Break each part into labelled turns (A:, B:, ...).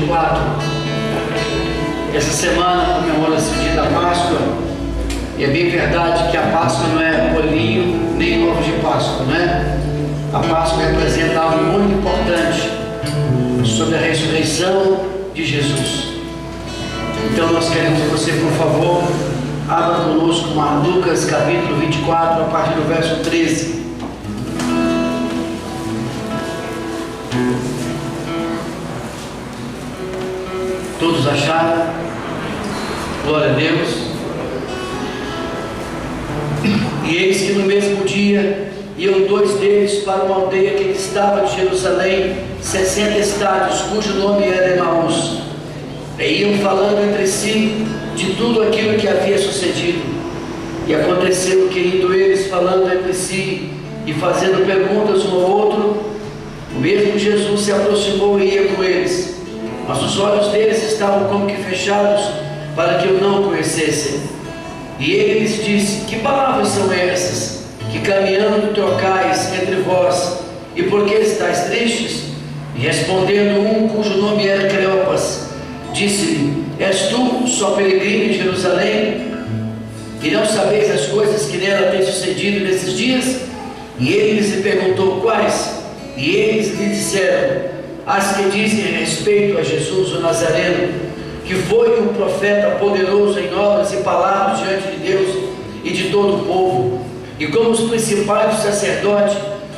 A: 24. Essa semana comemora-se o dia da Páscoa. E é bem verdade que a Páscoa não é bolinho nem ovo de Páscoa, não é? A Páscoa representa algo muito importante sobre a ressurreição de Jesus. Então nós queremos que você, por favor, abra conosco Lucas capítulo 24, a partir do verso 13. Todos acharam? Glória a Deus. E eis que no mesmo dia iam dois deles para uma aldeia que estava de Jerusalém, 60 estádios, cujo nome era Emaús. E iam falando entre si de tudo aquilo que havia sucedido. E aconteceu que, indo eles falando entre si e fazendo perguntas um ao outro, o mesmo Jesus se aproximou e ia com eles. Mas os olhos deles estavam como que fechados, para que o não conhecessem. E ele lhes disse: que palavras são essas, que caminhando trocais entre vós, e por que estáis tristes? E respondendo um, cujo nome era Cleopas, disse-lhe: és tu só peregrino em Jerusalém, e não sabeis as coisas que nela têm sucedido nesses dias? E ele lhes perguntou: quais? E eles lhe disseram: as que dizem respeito a Jesus o Nazareno, que foi um profeta poderoso em obras e palavras diante de Deus e de todo o povo, e como os principais dos sacerdotes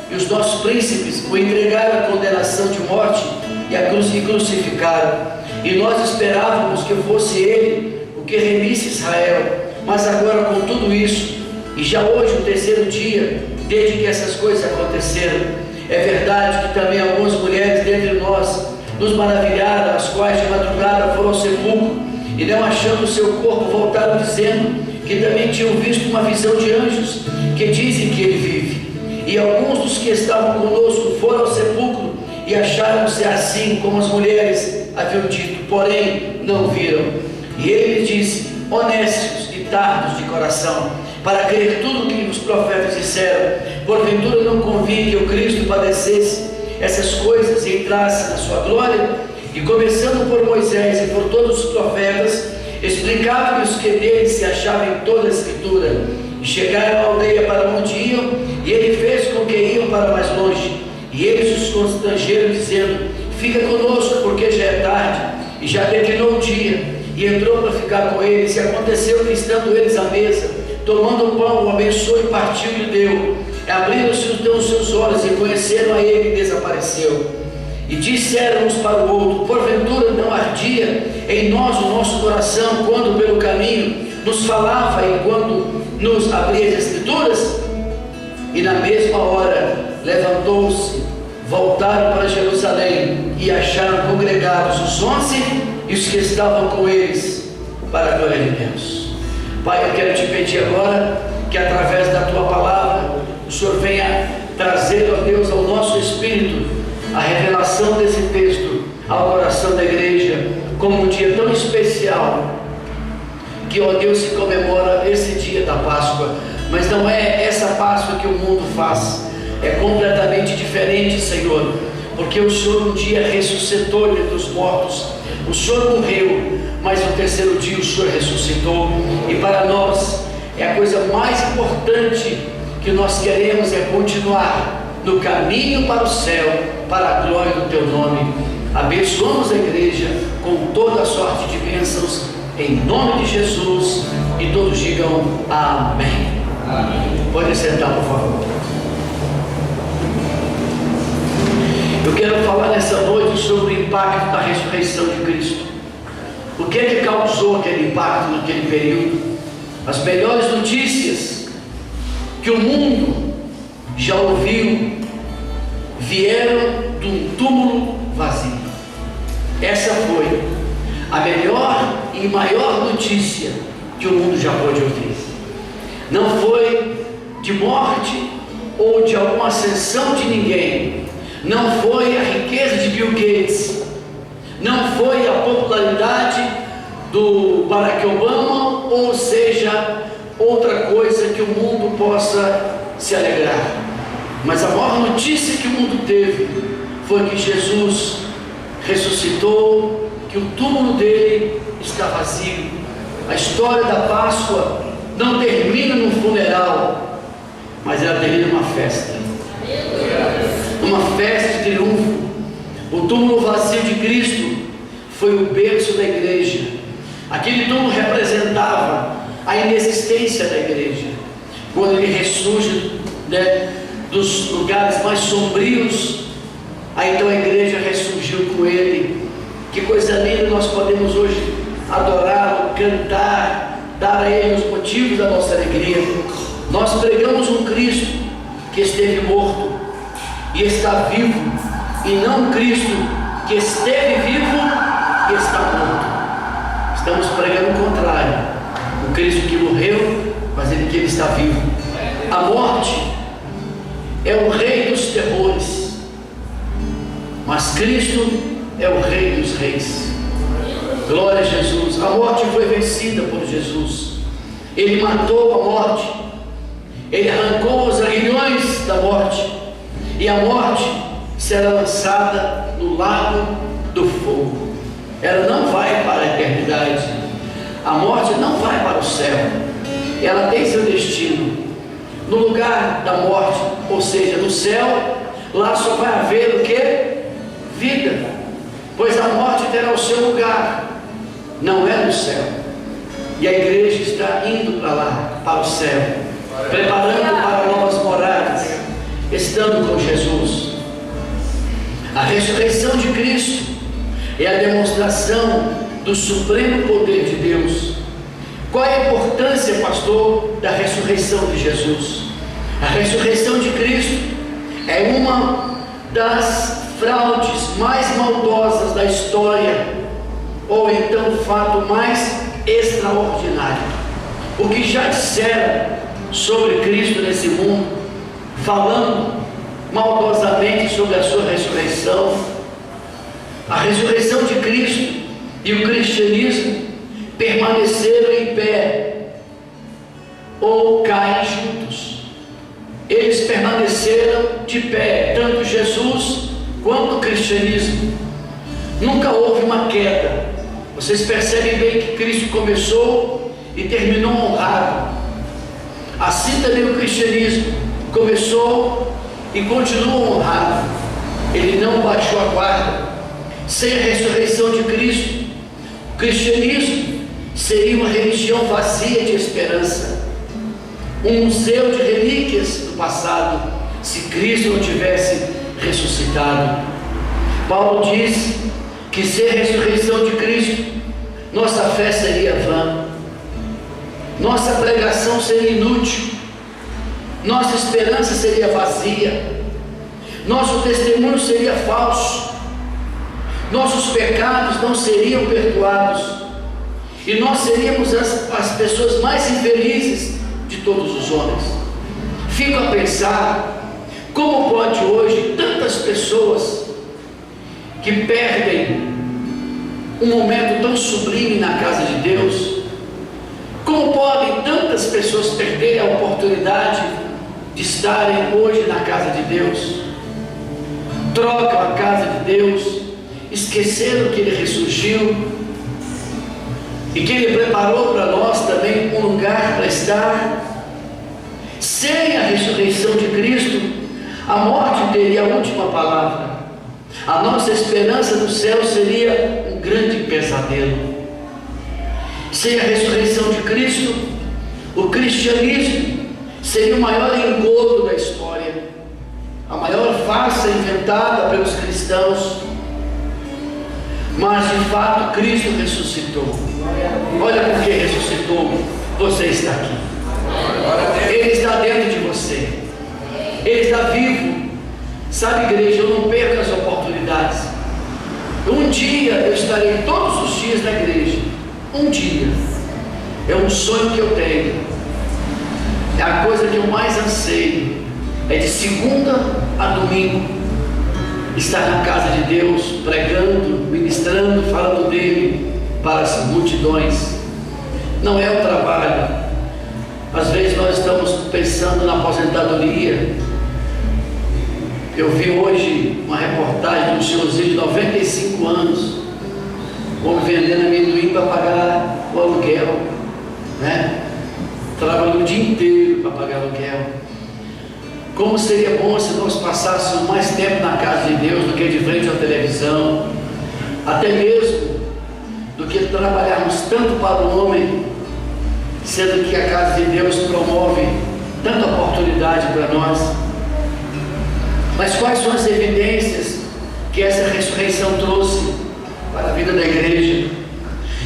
A: e os nossos príncipes o entregaram à condenação de morte e crucificaram. E nós esperávamos que fosse ele o que remisse Israel. Mas agora, com tudo isso, e já hoje o terceiro dia desde que essas coisas aconteceram, é verdade que também algumas mulheres dentre nós nos maravilharam, as quais de madrugada foram ao sepulcro e, não achando o seu corpo, voltaram dizendo que também tinham visto uma visão de anjos que dizem que ele vive. E alguns dos que estavam conosco foram ao sepulcro e acharam-se assim como as mulheres haviam dito, porém não viram. E ele disse: honestos e tardos de coração, para crer tudo o que os profetas disseram, porventura não convinha que o Cristo padecesse essas coisas e entrasse na sua glória? E começando por Moisés e por todos os profetas, explicava-lhes que dele se achava em toda a Escritura. E chegaram à aldeia para onde iam, e ele fez com que iam para mais longe. E eles os constrangeram, dizendo: fica conosco, porque já é tarde, e já declinou o dia. E entrou para ficar com eles. E aconteceu que, estando eles à mesa, tomando o pão, o abençoou e partiu e deu. Abriram-se então os seus olhos e conheceram a ele, e desapareceu. E disseram uns para o outro: porventura não ardia em nós o nosso coração, quando pelo caminho nos falava e quando nos abria as Escrituras? E na mesma hora levantou-se, voltaram para Jerusalém, e acharam congregados os 11 e os que estavam com eles, para a glória de Deus. Pai, eu quero te pedir agora que, através da tua palavra, o Senhor venha trazer, ó Deus, ao nosso espírito a revelação desse texto ao coração da igreja, como um dia tão especial que, ó Deus, se comemora esse dia da Páscoa. Mas não é essa Páscoa que o mundo faz, é completamente diferente, Senhor, porque o Senhor um dia ressuscitou dentre os mortos. O Senhor morreu, mas no terceiro dia o Senhor ressuscitou. E para nós é a coisa mais importante que nós queremos, é continuar no caminho para o céu, para a glória do teu nome. Abençoamos a igreja com toda a sorte de bênçãos, em nome de Jesus, e todos digam amém. Amém. Pode sentar, por favor. Eu quero falar nessa noite sobre o impacto da ressurreição de Cristo. O que é que causou aquele impacto naquele período? As melhores notícias que o mundo já ouviu vieram de um túmulo vazio. Essa foi a melhor e maior notícia que o mundo já pôde ouvir. Não foi de morte ou de alguma ascensão de ninguém. Não foi a riqueza de Bill Gates. Não foi a popularidade do Barack Obama, ou seja, outra coisa que o mundo possa se alegrar. Mas a maior notícia que o mundo teve foi que Jesus ressuscitou, que o túmulo dele está vazio. A história da Páscoa não termina num funeral, mas ela termina numa festa. Uma festa de triunfo. O túmulo vazio de Cristo foi o berço da igreja. Aquele túmulo representava a inexistência da igreja. Quando ele ressurge, dos lugares mais sombrios, aí então a igreja ressurgiu com ele. Que coisa linda, nós podemos hoje adorá-lo, cantar, dar a ele os motivos da nossa alegria. Nós pregamos um Cristo que esteve morto e está vivo, e não um Cristo que esteve vivo e está morto. Estamos pregando o contrário, o Cristo que morreu, mas que ele está vivo. A morte é o rei dos terrores, mas Cristo é o rei dos reis. Glória a Jesus. A morte foi vencida por Jesus. Ele matou a morte, ele arrancou os aguilhões da morte, e a morte será lançada no lago do fogo. Ela não vai para a eternidade. A morte não vai para o céu. Ela tem seu destino no lugar da morte, ou seja, no céu. Lá só vai haver o que? Vida, pois a morte terá o seu lugar, não é no céu. E a igreja está indo para lá, para o céu, preparando para novas moradas, estando com Jesus. A ressurreição de Cristo é a demonstração do supremo poder de Deus. Qual é a importância, pastor, da ressurreição de Jesus? A ressurreição de Cristo é uma das fraudes mais maldosas da história, ou então o fato mais extraordinário. O que já disseram sobre Cristo nesse mundo, falando maldosamente sobre a sua ressurreição. A ressurreição de Cristo e o cristianismo permaneceram em pé ou caem juntos. Eles permaneceram de pé, tanto Jesus quanto o cristianismo. Nunca houve uma queda. Vocês percebem bem que Cristo começou e terminou honrado. Assim também o cristianismo começou e continua honrado. Ele não baixou a guarda. Sem a ressurreição de Cristo, o cristianismo seria uma religião vazia de esperança, um museu de relíquias do passado, se Cristo não tivesse ressuscitado. Paulo diz que sem a ressurreição de Cristo, nossa fé seria vã, nossa pregação seria inútil, nossa esperança seria vazia, nosso testemunho seria falso, nossos pecados não seriam perdoados, e nós seríamos as pessoas mais infelizes de todos os homens. Fico a pensar, como pode hoje tantas pessoas que perdem um momento tão sublime na casa de Deus, como podem tantas pessoas perderem a oportunidade de estarem hoje na casa de Deus, trocam a casa de Deus, esqueceram que Ele ressurgiu e que Ele preparou para nós também um lugar para estar. Sem a ressurreição de Cristo, a morte teria a última palavra. A nossa esperança no céu seria um grande pesadelo. Sem a ressurreição de Cristo, o cristianismo seria o maior engodo da história, a maior farsa inventada pelos cristãos. Mas de fato Cristo ressuscitou. Olha por que ressuscitou. Você está aqui, Ele está dentro de você, Ele está vivo. Sabe, igreja, eu não perco as oportunidades. Um dia eu estarei todos os dias na igreja. Um dia. É um sonho que eu tenho, é a coisa que eu mais anseio. É de segunda a domingo estar na casa de Deus, pregando, ministrando, falando dele para as multidões. Não é o trabalho. Às vezes nós estamos pensando na aposentadoria. Eu vi hoje uma reportagem de um senhorzinho de 95 anos, o dinheirinho para pagar o aluguel, né? Trabalhou o dia inteiro para pagar aluguel. Como seria bom se nós passássemos mais tempo na casa de Deus do que de frente à televisão, até mesmo do que trabalharmos tanto para o homem, sendo que a casa de Deus promove tanta oportunidade para nós. Mas quais são as evidências que essa ressurreição trouxe para a vida da igreja?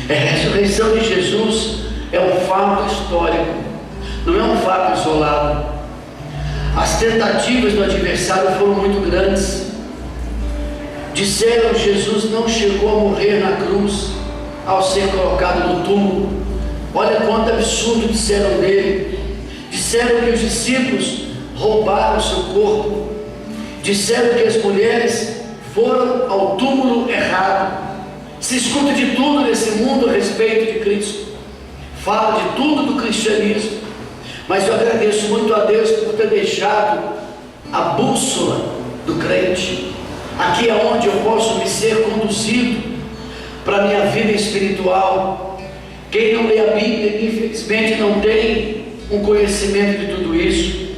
A: A ressurreição de Jesus é um fato histórico, não é um fato isolado. As tentativas do adversário foram muito grandes. Disseram que Jesus não chegou a morrer na cruz ao ser colocado no túmulo. Olha quanto absurdo disseram dele. Disseram que os discípulos roubaram seu corpo. Disseram que as mulheres foram ao túmulo errado. Se escuta de tudo nesse mundo a respeito de Cristo. Fala de tudo do cristianismo. Mas eu agradeço muito a Deus por ter deixado a bússola do crente. Aqui é onde eu posso me ser conduzido para a minha vida espiritual. Quem não lê a Bíblia, infelizmente, não tem um conhecimento de tudo isso.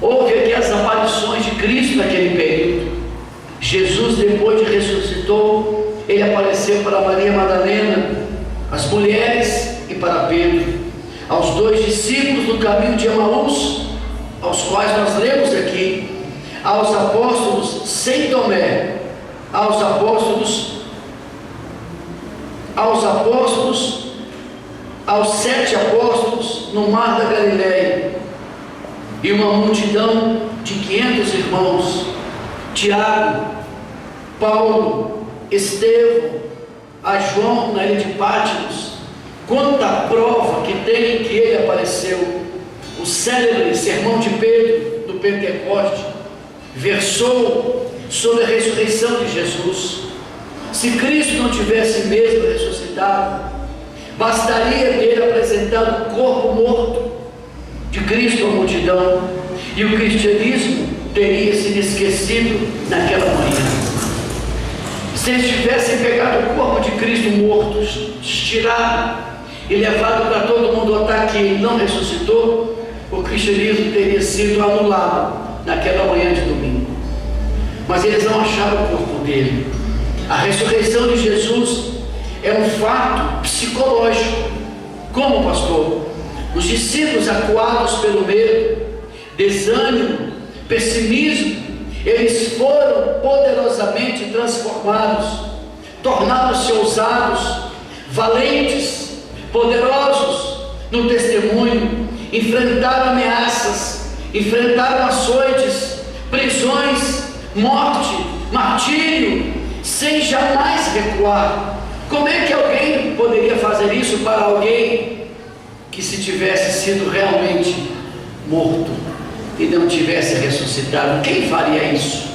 A: Houve aqui as aparições de Cristo naquele período. Jesus, depois de ressuscitou, ele apareceu para Maria Madalena, as mulheres e para Pedro, aos 2 discípulos no caminho de Emaús, aos quais nós lemos aqui, aos apóstolos sem Tomé, aos aos 7 apóstolos no mar da Galileia, e uma multidão de 500 irmãos, Tiago, Paulo, Estevão, a João na ilha de Patmos. Quanta prova que tem que ele apareceu. O célebre sermão de Pedro do Pentecoste versou sobre a ressurreição de Jesus. Se Cristo não tivesse mesmo ressuscitado, bastaria ter apresentado o corpo morto de Cristo à multidão, e o cristianismo teria sido esquecido naquela manhã. Se eles tivessem pegado o corpo de Cristo morto, estirado e levado para todo mundo notar que ele não ressuscitou, o cristianismo teria sido anulado naquela manhã de domingo. Mas eles não acharam o corpo dele. A ressurreição de Jesus é um fato psicológico. Como, pastor? Os discípulos, acuados pelo medo, desânimo, pessimismo, eles foram poderosamente transformados, tornaram-se ousados, valentes, poderosos no testemunho, enfrentaram ameaças, enfrentaram açoites, prisões, morte, martírio, sem jamais recuar. Como é que alguém poderia fazer isso para alguém que, se tivesse sido realmente morto e não tivesse ressuscitado? Quem faria isso?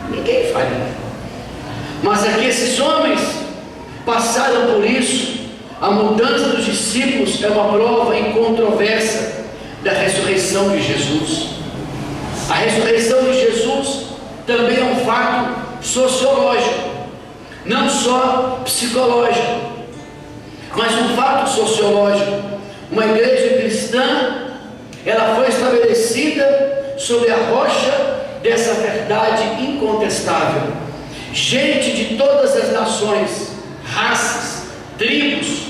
A: Ninguém faria. Mas aqui esses homens passaram por isso. A mudança dos discípulos é uma prova incontroversa da ressurreição de Jesus. A ressurreição de Jesus também é um fato sociológico, não só psicológico, mas um fato sociológico. Uma igreja cristã, ela foi estabelecida sobre a rocha dessa verdade incontestável. Gente de todas as nações, raças, tribos,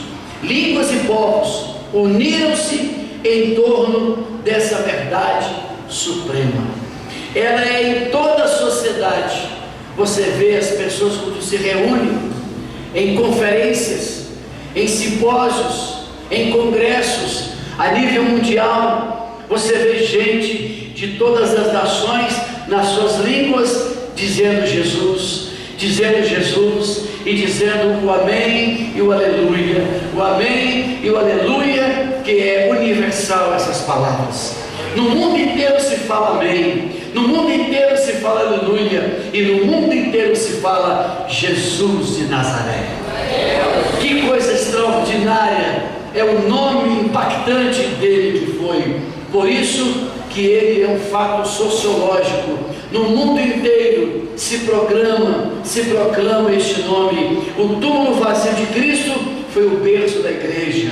A: línguas e povos uniram-se em torno dessa verdade suprema. Ela é em toda a sociedade. Você vê as pessoas quando se reúnem em conferências, em simpósios, em congressos a nível mundial. Você vê gente de todas as nações nas suas línguas dizendo Jesus e dizendo o amém e o aleluia, o amém e o aleluia, que é universal essas palavras. No mundo inteiro se fala amém, no mundo inteiro se fala aleluia, e no mundo inteiro se fala Jesus de Nazaré. Que coisa extraordinária é o nome impactante dele que foi. Por isso que ele é um fato sociológico. No mundo inteiro se proclama este nome. O túmulo vazio de Cristo foi o berço da igreja.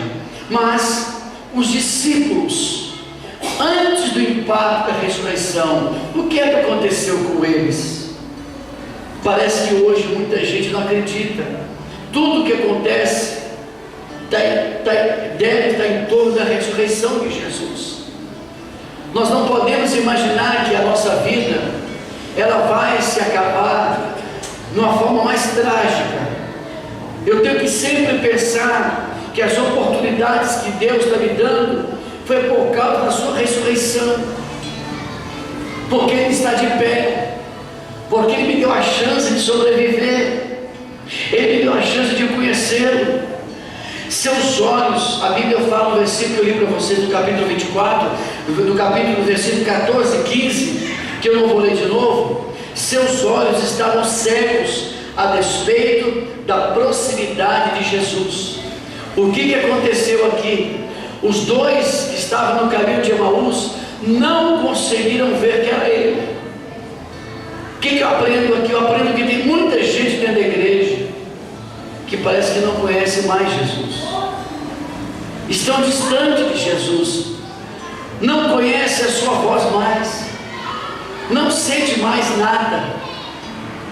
A: Mas os discípulos, antes do impacto da ressurreição, o que é que aconteceu com eles? Parece que hoje muita gente não acredita. Tudo o que acontece deve estar em torno da ressurreição de Jesus. Nós não podemos imaginar que a nossa vida ela vai se acabar de uma forma mais trágica. Eu tenho que sempre pensar que as oportunidades que Deus está me dando foi por causa da sua ressurreição, porque Ele está de pé, porque Ele me deu a chance de sobreviver, Ele me deu a chance de conhecê-lo. Seus olhos, a Bíblia fala no versículo que eu li para vocês do capítulo 24, do capítulo versículo 14 e 15, que eu não vou ler de novo. Seus olhos estavam cegos a despeito da proximidade de Jesus. O que aconteceu aqui? Os dois que estavam no caminho de Emaús não conseguiram ver que era Ele. O que eu aprendo aqui? Eu aprendo que tem muita gente dentro da igreja que parece que não conhece mais Jesus, estão distantes de Jesus, não conhece a sua voz mais, não sente mais nada.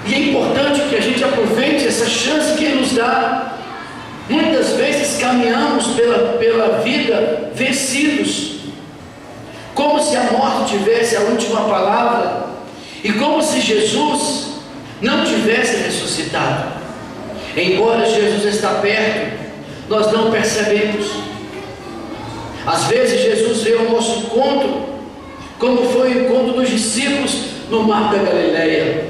A: E é importante que a gente aproveite essa chance que Ele nos dá. Muitas vezes caminhamos pela vida vencidos, como se a morte tivesse a última palavra, e como se Jesus não tivesse ressuscitado. Embora Jesus está perto, nós não percebemos. Às vezes Jesus veio ao nosso encontro, como foi o encontro dos discípulos no mar da Galileia,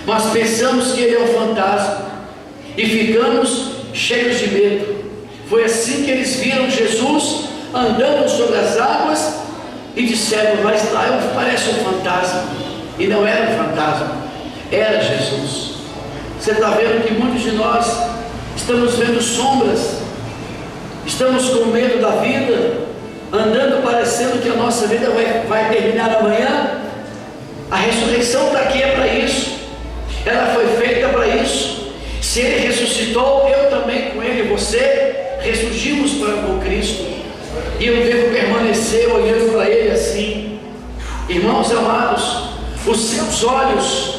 A: mas pensamos que Ele é um fantasma e ficamos cheios de medo. Foi assim que eles viram Jesus andando sobre as águas e disseram: mas lá parece um fantasma. E não era um fantasma, era Jesus. Você está vendo que muitos de nós estamos vendo sombras, estamos com medo da vida, andando parecendo que a nossa vida vai terminar amanhã. A ressurreição está aqui, é para isso, ela foi feita para isso. Se Ele ressuscitou, eu também com Ele, você ressurgimos com Cristo, e eu devo permanecer olhando para Ele assim. Irmãos amados, os seus olhos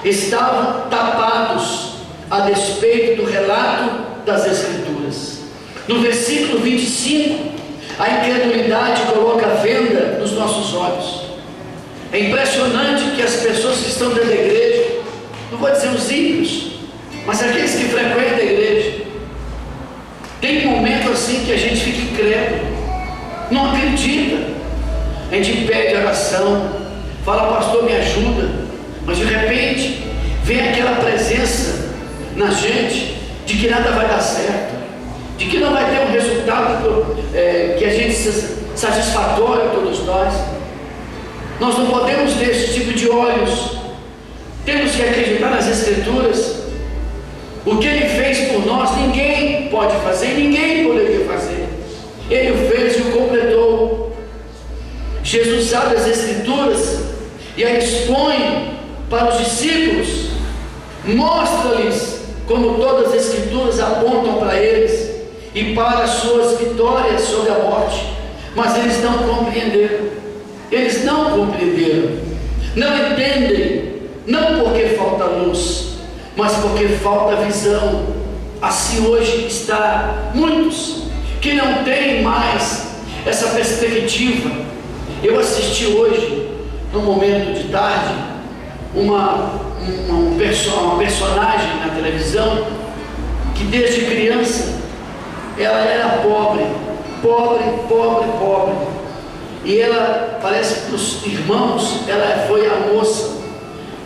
A: estavam tapados a despeito do relato das Escrituras. No versículo 25, a incredulidade coloca a venda nos nossos olhos. É impressionante que as pessoas que estão dentro da igreja, não vou dizer os ímpios, mas aqueles que frequentam a igreja, tem um momento assim que a gente fica incrédulo, não acredita. A gente pede oração, fala: pastor, me ajuda. Mas de repente vem aquela presença na gente de que nada vai dar certo, de que não vai ter um resultado que a gente satisfatório a todos nós. Nós não podemos ter esse tipo de olhos. Temos que acreditar nas Escrituras. O que Ele fez por nós, ninguém pode fazer, ninguém poderia fazer. Ele o fez e o completou. Jesus abre as Escrituras e a expõe para os discípulos, mostra-lhes como todas as Escrituras apontam para eles e para as suas vitórias sobre a morte. Mas eles não compreenderam, não entendem, não porque falta luz, mas porque falta visão. Assim hoje está muitos que não têm mais essa perspectiva. Eu assisti hoje, no momento de tarde, uma personagem na televisão que desde criança ela era pobre, e ela, parece que para os irmãos, ela foi a moça,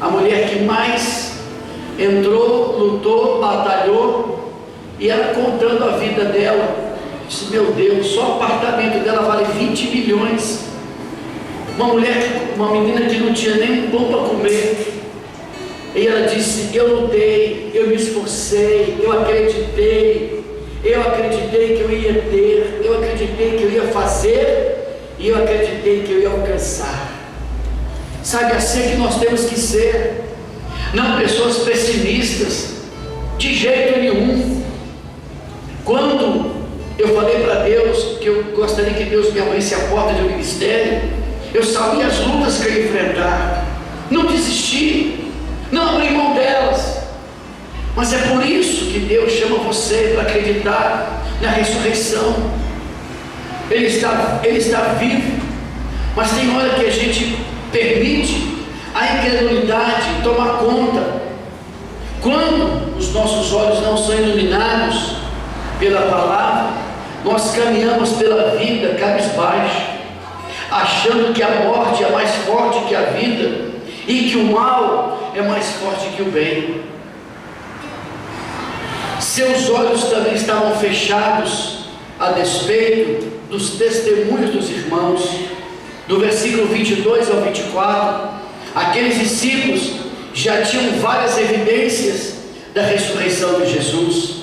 A: a mulher que mais entrou, lutou, batalhou, e ela contando a vida dela, disse: meu Deus, só o apartamento dela vale 20 milhões. Uma menina que não tinha nem um pão para comer. E ela disse: eu lutei, eu me esforcei, eu acreditei que eu ia ter, eu acreditei que eu ia fazer, e eu acreditei que eu ia alcançar. Sabe, assim que nós temos que ser, não pessoas pessimistas, de jeito nenhum. Quando eu falei para Deus que eu gostaria que Deus me abrisse a porta do ministério, eu sabia as lutas que eu ia enfrentar, não desisti, não abri mão delas. Mas é por isso que Deus chama você para acreditar na ressurreição. Ele está vivo, mas tem hora que a gente permite a incredulidade tomar conta. Quando os nossos olhos não são iluminados pela palavra, nós caminhamos pela vida cabisbaixo, achando que a morte é mais forte que a vida e que o mal é mais forte que o bem. Seus olhos também estavam fechados a despeito dos testemunhos dos irmãos. Do versículo 22 ao 24, aqueles discípulos já tinham várias evidências da ressurreição de Jesus.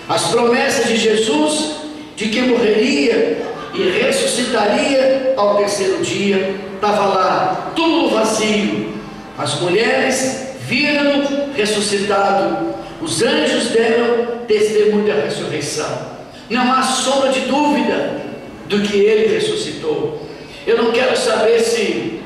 A: As promessas de Jesus de que morreria e ressuscitaria ao terceiro dia, estava lá, túmulo vazio. As mulheres viram-no ressuscitado, os anjos deram testemunho da ressurreição. Não há sombra de dúvida do que ele ressuscitou. Eu não quero saber se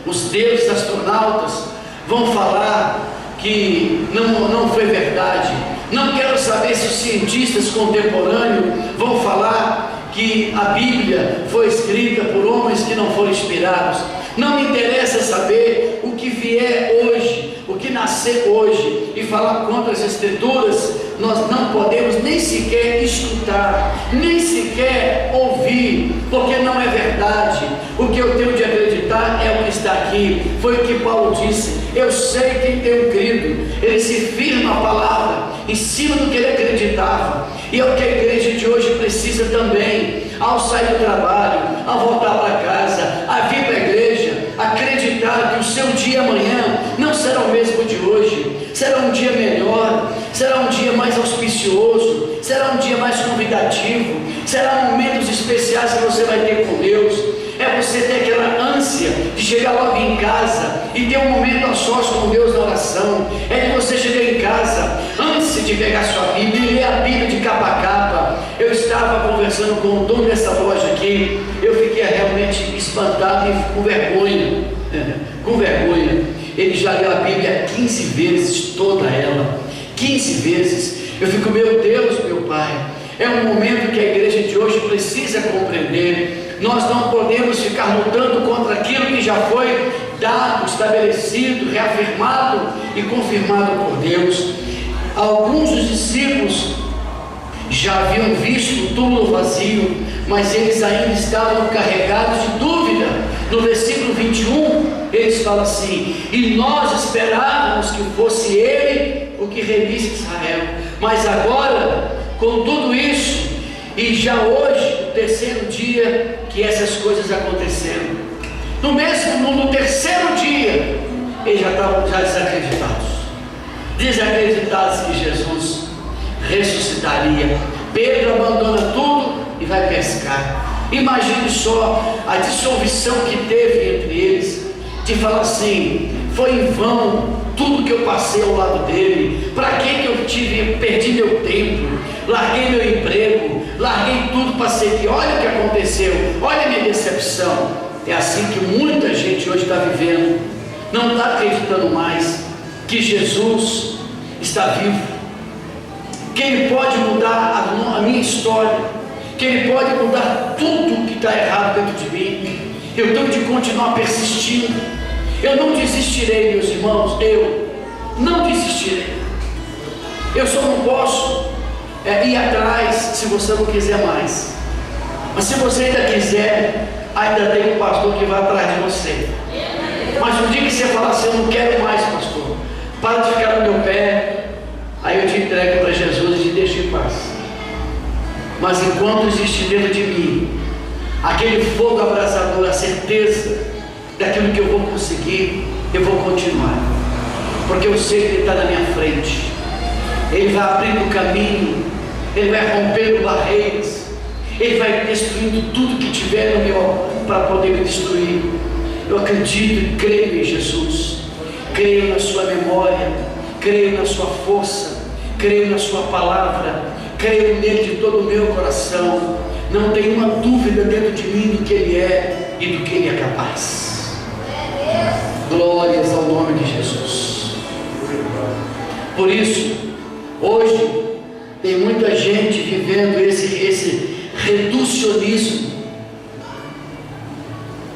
A: os deuses astronautas vão falar que não foi verdade. Não quero saber se os cientistas contemporâneos vão falar que a Bíblia foi escrita por homens que não foram inspirados. Não me interessa saber o que vier hoje, o que nascer hoje e falar contra as Escrituras. Nós não podemos nem sequer escutar, nem sequer ouvir, porque não é verdade. O que eu tenho de acreditar é o que está aqui. Foi o que Paulo disse: eu sei quem tenho crido. Ele se firma a palavra em cima do que ele acreditava, e é o que a igreja de hoje precisa também. Ao sair do trabalho, ao voltar para casa, a vir para a igreja, acreditar que o seu dia amanhã não será o mesmo de hoje, será um dia melhor, será um dia mais auspicioso, será um dia mais convidativo, será momentos especiais que você vai ter com Deus. É você ter aquela ânsia de chegar logo em casa e ter um momento a sós com Deus na oração. É de você chegar em casa, antes de pegar sua Bíblia e ler a Bíblia de capa a capa. Eu estava conversando com o dono dessa loja aqui, eu fiquei realmente espantado e com vergonha. Com vergonha. Ele já leu a Bíblia 15 vezes, toda ela. 15 vezes. Eu fico, meu Deus, meu Pai. É um momento que a igreja de hoje precisa compreender. Nós não podemos ficar lutando contra aquilo que já foi dado, estabelecido, reafirmado e confirmado por Deus. Alguns dos discípulos já haviam visto o túmulo vazio, mas eles ainda estavam carregados de dúvida. No versículo 21, eles falam assim: e nós esperávamos que fosse ele o que remisse Israel, mas agora, com tudo isso, e já hoje, o terceiro dia que essas coisas aconteceram, no terceiro dia, eles já estavam desacreditados que Jesus ressuscitaria. Pedro abandona tudo e vai pescar. Imagine só a dissolução que teve entre eles, de falar assim: foi em vão tudo que eu passei ao lado dele. Para que eu perdi meu tempo, larguei meu emprego, larguei tudo para seguir. Olha o que aconteceu, olha a minha decepção. É assim que muita gente hoje está vivendo, não está acreditando mais que Jesus está vivo, que Ele pode mudar a minha história, que Ele pode mudar tudo que está errado dentro de mim. Eu tenho de continuar persistindo. Eu não desistirei, meus irmãos, eu não desistirei. Eu só não posso ir atrás se você não quiser mais. Mas se você ainda quiser, ainda tem um pastor que vai atrás de você. Mas no dia que você falar assim: eu não quero mais, pastor, para de ficar no meu pé, aí eu te entrego para Jesus e te deixo em paz. Mas enquanto existe dentro de mim aquele fogo abrasador, a certeza daquilo que eu vou conseguir, eu vou continuar, porque eu sei que Ele está na minha frente. Ele vai abrindo caminho, Ele vai rompendo barreiras, Ele vai destruindo tudo que tiver no meu para poder me destruir. Eu acredito e creio em Jesus, creio na sua memória, creio na sua força, creio na sua palavra, creio nele de todo o meu coração, não tenho uma dúvida dentro de mim do que ele é e do que ele é capaz. Glórias ao nome de Jesus. Por isso, hoje tem muita gente vivendo esse reducionismo,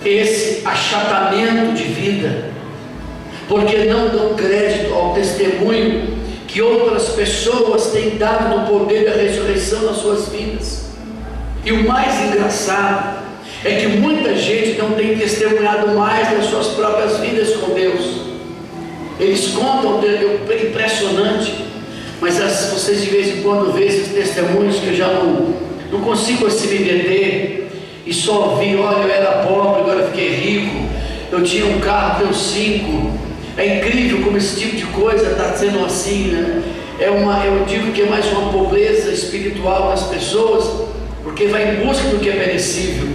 A: esse achatamento de vida, porque não dão crédito ao testemunho que outras pessoas têm dado no poder da ressurreição nas suas vidas. E o mais engraçado é que muita gente não tem testemunhado mais das suas próprias vidas com Deus. Eles contam, é impressionante, mas vocês de vez em quando veem esses testemunhos que eu já não consigo assim me meter, e só ouvi: olha, eu era pobre, agora fiquei rico, eu tinha um carro, tenho 5. É incrível como esse tipo de coisa está sendo assim, né? Eu digo que é mais uma pobreza espiritual nas pessoas, porque vai em busca do que é perecível.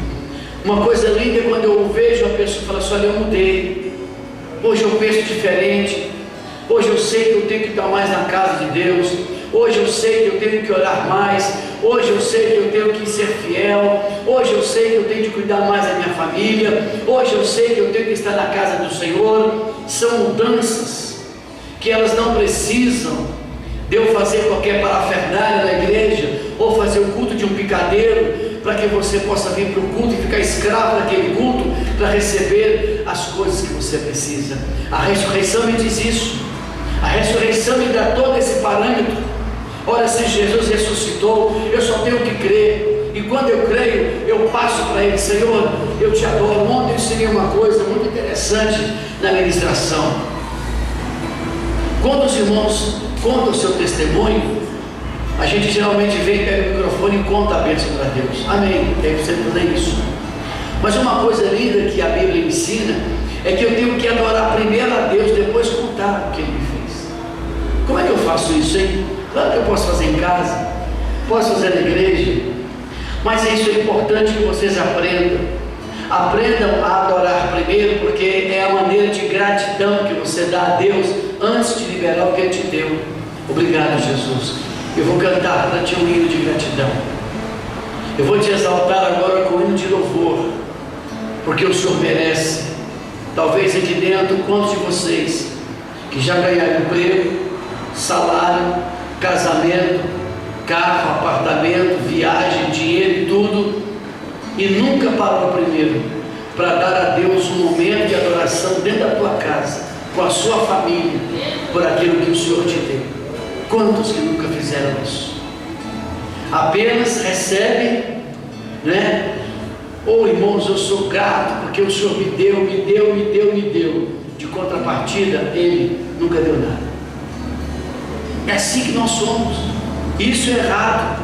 A: Uma coisa linda é quando eu vejo a pessoa falar assim: olha, eu mudei, hoje eu penso diferente, hoje eu sei que eu tenho que estar mais na casa de Deus, hoje eu sei que eu tenho que orar mais, hoje eu sei que eu tenho que ser fiel, hoje eu sei que eu tenho que cuidar mais da minha família, hoje eu sei que eu tenho que estar na casa do Senhor. São mudanças que elas não precisam de eu fazer qualquer parafernália na igreja, ou fazer o culto de um picadeiro, para que você possa vir para o culto e ficar escravo daquele culto, para receber as coisas que você precisa. A ressurreição me diz isso. A ressurreição me dá todo esse parâmetro. Ora, se Jesus ressuscitou, eu só tenho que crer, e quando eu creio, eu passo para Ele: Senhor, eu te adoro. Ontem eu ensinei uma coisa muito interessante na ministração. Quando os irmãos contam o seu testemunho, a gente geralmente vem, pega o microfone e conta a bênção para Deus. Amém, tem que você fazer isso. Mas uma coisa linda que a Bíblia ensina é que eu tenho que adorar primeiro a Deus, depois contar o que Ele me fez. Como é que eu faço isso, hein? Claro que eu posso fazer em casa, posso fazer na igreja, mas isso é importante que vocês aprendam. Aprendam a adorar primeiro, porque é a maneira de gratidão que você dá a Deus antes de liberar o que Ele te deu. Obrigado, Jesus. Eu vou cantar para ti um hino de gratidão. Eu vou te exaltar agora com um hino de louvor, porque o Senhor merece. Talvez aqui dentro, quantos de vocês que já ganharam emprego, salário, casamento, carro, apartamento, viagem, dinheiro e tudo, e nunca parou primeiro para dar a Deus um momento de adoração dentro da tua casa, com a sua família, por aquilo que o Senhor te deu? Quantos que nunca fizeram isso? Apenas recebem, né? Oh, irmãos, eu sou grato porque o Senhor me deu. De contrapartida, Ele nunca deu nada. É assim que nós somos. Isso é errado.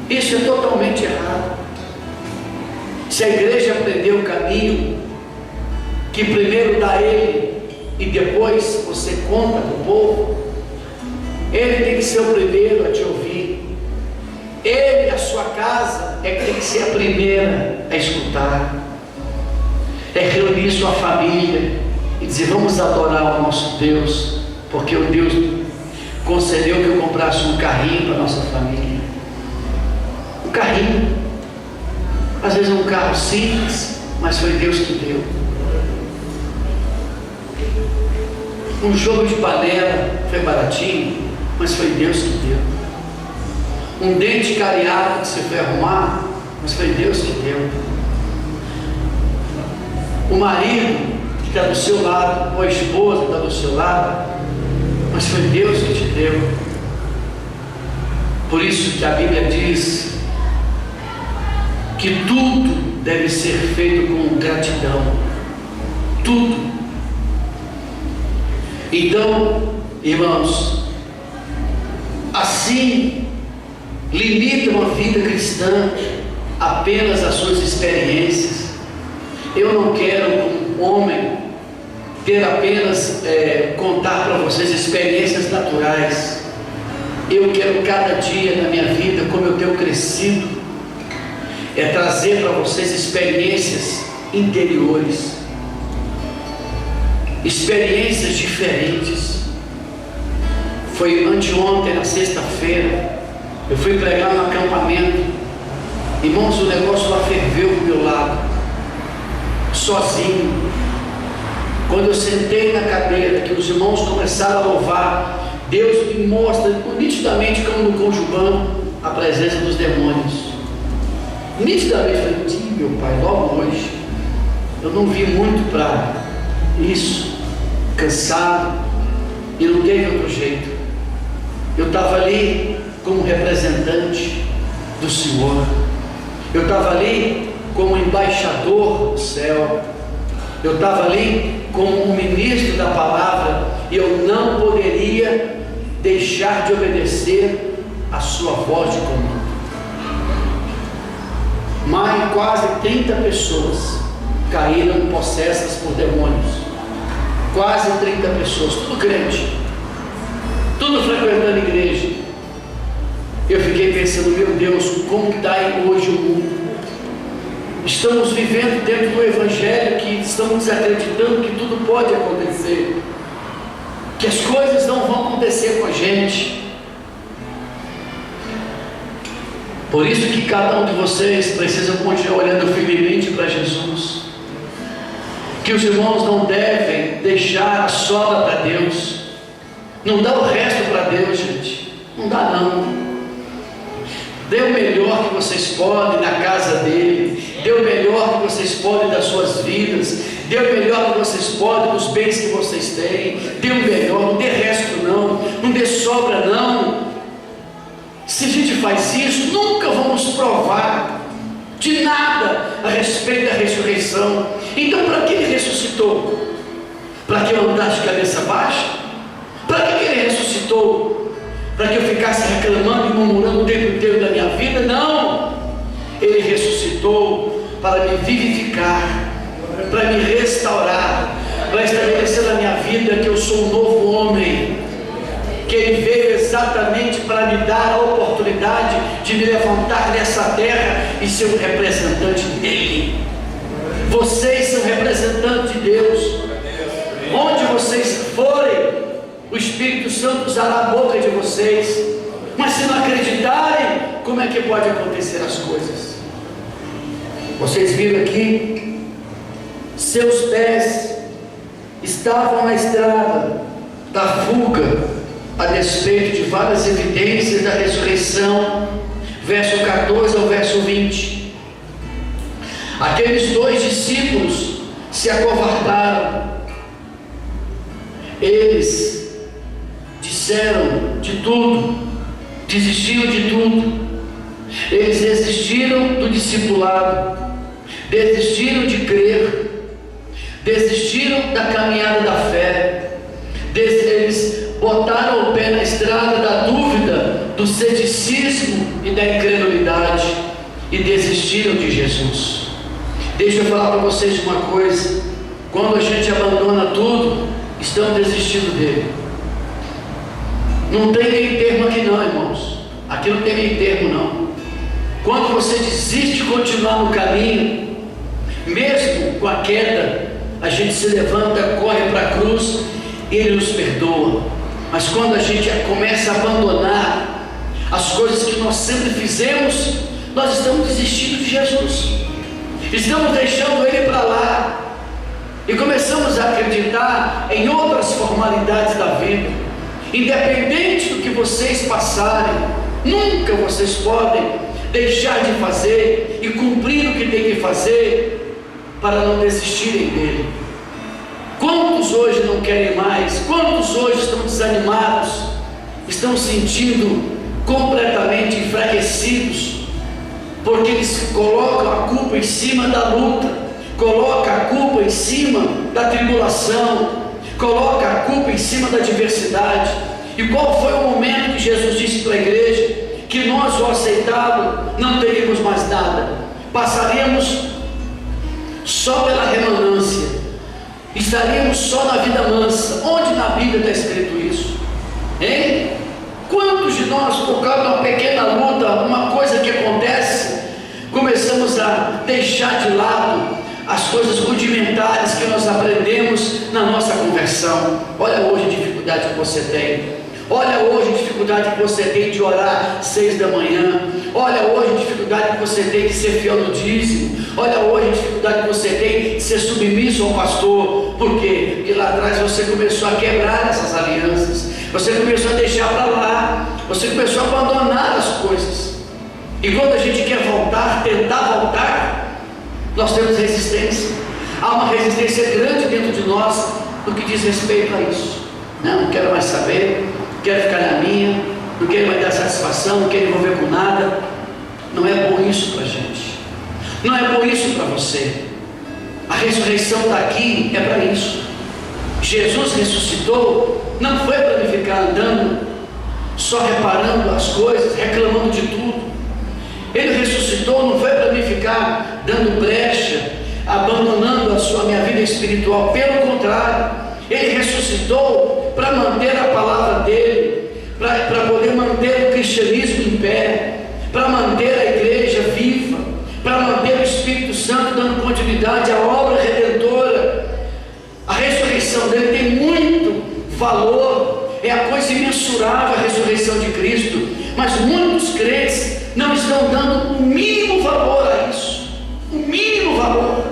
A: Isso é totalmente errado. Se a igreja aprender o caminho, que primeiro dá Ele e depois você conta para o povo, Ele tem que ser o primeiro a te ouvir. Ele, a sua casa, é que tem que ser a primeira a escutar. É reunir sua família e dizer: vamos adorar o nosso Deus, porque o Deus concedeu que eu comprasse um carrinho para a nossa família. Um carrinho, às vezes um carro simples, mas foi Deus que deu. Um jogo de panela foi baratinho, mas foi Deus que deu. Um dente cariado que você foi arrumar, mas foi Deus que deu. O marido que está do seu lado, ou a esposa que está do seu lado, mas foi Deus que te deu. Por isso que a Bíblia diz que tudo deve ser feito com gratidão. Tudo. Então, irmãos, assim limitam a vida cristã apenas às suas experiências. Eu não quero, como homem, ter apenas contar para vocês experiências naturais. Eu quero cada dia na minha vida, como eu tenho crescido, trazer para vocês experiências interiores, experiências diferentes. Foi anteontem, na sexta-feira, Eu fui pregar no acampamento, irmãos, o negócio lá ferveu do meu lado, sozinho. Quando eu sentei na cadeira, que os irmãos começaram a louvar, Deus me mostra nitidamente, como no conjugando, a presença dos demônios. Nitidamente, eu falei, meu pai, logo hoje, eu não vi muito para isso, cansado, e não teve outro jeito. Eu estava ali como representante do Senhor, eu estava ali como embaixador do céu, eu estava ali como um ministro da palavra, e eu não poderia deixar de obedecer a sua voz de comando. Mais quase 30 pessoas caíram possessas por demônios, quase 30 pessoas, tudo crente, tudo frequentando a igreja. Eu fiquei pensando, meu Deus, como está hoje o mundo? Estamos vivendo dentro do evangelho que estamos acreditando que tudo pode acontecer, que as coisas não vão acontecer com a gente. Por isso que cada um de vocês precisa continuar olhando firmemente para Jesus, que os irmãos não devem deixar a sobra para Deus. Não dá o resto para Deus, gente, não dá não. Dê o melhor que vocês podem na casa dele, dê o melhor que vocês podem das suas vidas, dê o melhor que vocês podem dos bens que vocês têm, dê o melhor, não dê resto não, não dê sobra não. Se a gente faz isso, nunca vamos provar de nada a respeito da ressurreição. Então, para que ele ressuscitou? Para que eu andasse de cabeça baixa? Para que ele ressuscitou? Para que eu ficasse reclamando e murmurando o tempo inteiro da minha vida? Não! Ele ressuscitou para me vivificar, para me restaurar, para estabelecer na minha vida que eu sou um novo homem, que ele veio exatamente para me dar a oportunidade de me levantar nessa terra e ser um representante dele. Vocês são representantes de Deus. Onde vocês forem, o Espírito Santo usará a boca de vocês. Mas se não acreditarem, como é que pode acontecer as coisas? Vocês viram aqui, seus pés estavam na estrada da fuga, a despeito de várias evidências da ressurreição. Verso 14 ao verso 20. Aqueles dois discípulos se acovardaram. Eles disseram de tudo, desistiram de tudo. Eles desistiram do discipulado, desistiram de crer, desistiram da caminhada da fé. Eles botaram o pé na estrada da dúvida, do ceticismo e da incredulidade e desistiram de Jesus. Deixa eu falar para vocês uma coisa: quando a gente abandona tudo, estamos desistindo dele. Não tem meio termo aqui não, irmãos. Aqui não tem meio termo não. Quando você desiste de continuar no caminho, mesmo com a queda, a gente se levanta, corre para a cruz e ele nos perdoa. Mas quando a gente começa a abandonar as coisas que nós sempre fizemos, nós estamos desistindo de Jesus, estamos deixando ele para lá e começamos a acreditar em outras formalidades da vida. Independente do que vocês passarem, nunca vocês podem deixar de fazer e cumprir o que tem que fazer para não desistirem dele. Quantos hoje não querem mais? Quantos hoje estão desanimados? Estão sentindo completamente enfraquecidos, porque eles colocam a culpa em cima da luta, colocam a culpa em cima da tribulação, colocam a culpa em cima da adversidade. E qual foi o momento que Jesus disse para a igreja que nós o aceitávamos, não teríamos mais nada, passaríamos só pela remanância, estaríamos só na vida mansa? Onde na Bíblia está escrito isso? Hein? Quantos de nós, por causa de uma pequena luta, uma coisa que acontece, começamos a deixar de lado as coisas rudimentares que nós aprendemos na nossa conversão? Olha hoje a dificuldade que você tem. Olha hoje a dificuldade que você tem de orar 6 da manhã. Olha hoje a dificuldade que você tem de ser fiel no dízimo. Olha hoje a dificuldade que você tem de ser submisso ao pastor. Por quê? Porque lá atrás você começou a quebrar essas alianças. Você começou a deixar para lá. Você começou a abandonar as coisas. E quando a gente quer voltar, tentar voltar, nós temos resistência. Há uma resistência grande dentro de nós no que diz respeito a isso. Não quero mais saber, quero ficar na minha, não quero mais dar satisfação, não quero envolver com nada. Não é bom isso para a gente. Não é bom isso para você. A ressurreição está aqui, é para isso. Jesus ressuscitou, não foi para me ficar andando, só reparando as coisas, reclamando de tudo. Ele ressuscitou, não foi para me ficar dando brecha, abandonando a minha vida espiritual. Pelo contrário, Ele ressuscitou para manter a palavra dele, para poder manter o cristianismo em pé, para manter a igreja viva, para manter o Espírito Santo dando continuidade à obra redentora. A ressurreição dele tem muito valor, é a coisa imensurável a ressurreição de Cristo, mas muitos crentes não estão dando o mínimo valor a isso, o mínimo valor.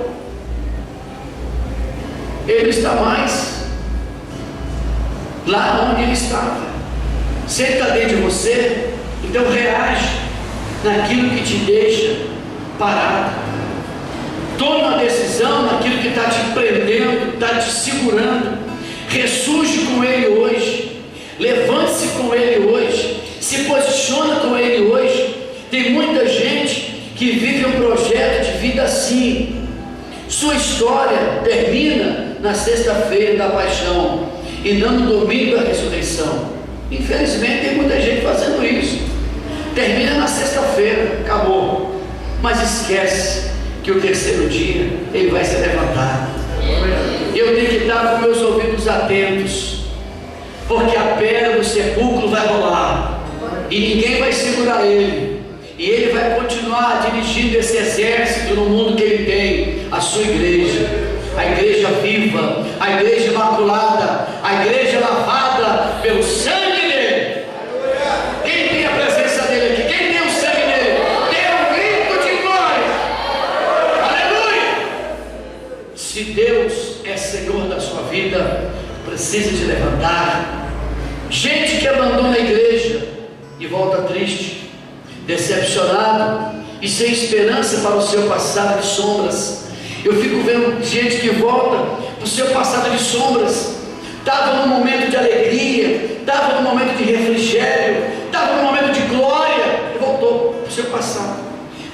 A: Ele está mais lá onde ele estava. Se ele está dentro de você, então reage naquilo que te deixa parado. Tome uma decisão naquilo que está te prendendo, está te segurando. Ressurge com ele hoje. Levante-se com ele hoje. Se posiciona com ele hoje. Tem muita gente que vive um projeto de vida assim. Sua história termina na sexta-feira da paixão e não no domingo da ressurreição. Infelizmente tem muita gente fazendo isso. Termina na sexta-feira, acabou. Mas esquece que o terceiro dia ele vai se levantar. Eu tenho que estar com meus ouvidos atentos, porque a pedra do sepulcro vai rolar e ninguém vai segurar ele. E ele vai continuar dirigindo esse exército no mundo que ele tem, a sua igreja, a igreja viva, a igreja imaculada, a igreja lavada pelo sangue dele. Quem tem a presença dele aqui? Quem tem o sangue dele? Dê um grito de glória. Aleluia! Se Deus é Senhor da sua vida, precisa de levantar. Gente que abandona a igreja e volta triste, decepcionado e sem esperança para o seu passado de sombras. Eu fico vendo gente que volta para o seu passado de sombras. Estava num momento de alegria, estava num momento de refrigério, estava num momento de glória e voltou para o seu passado.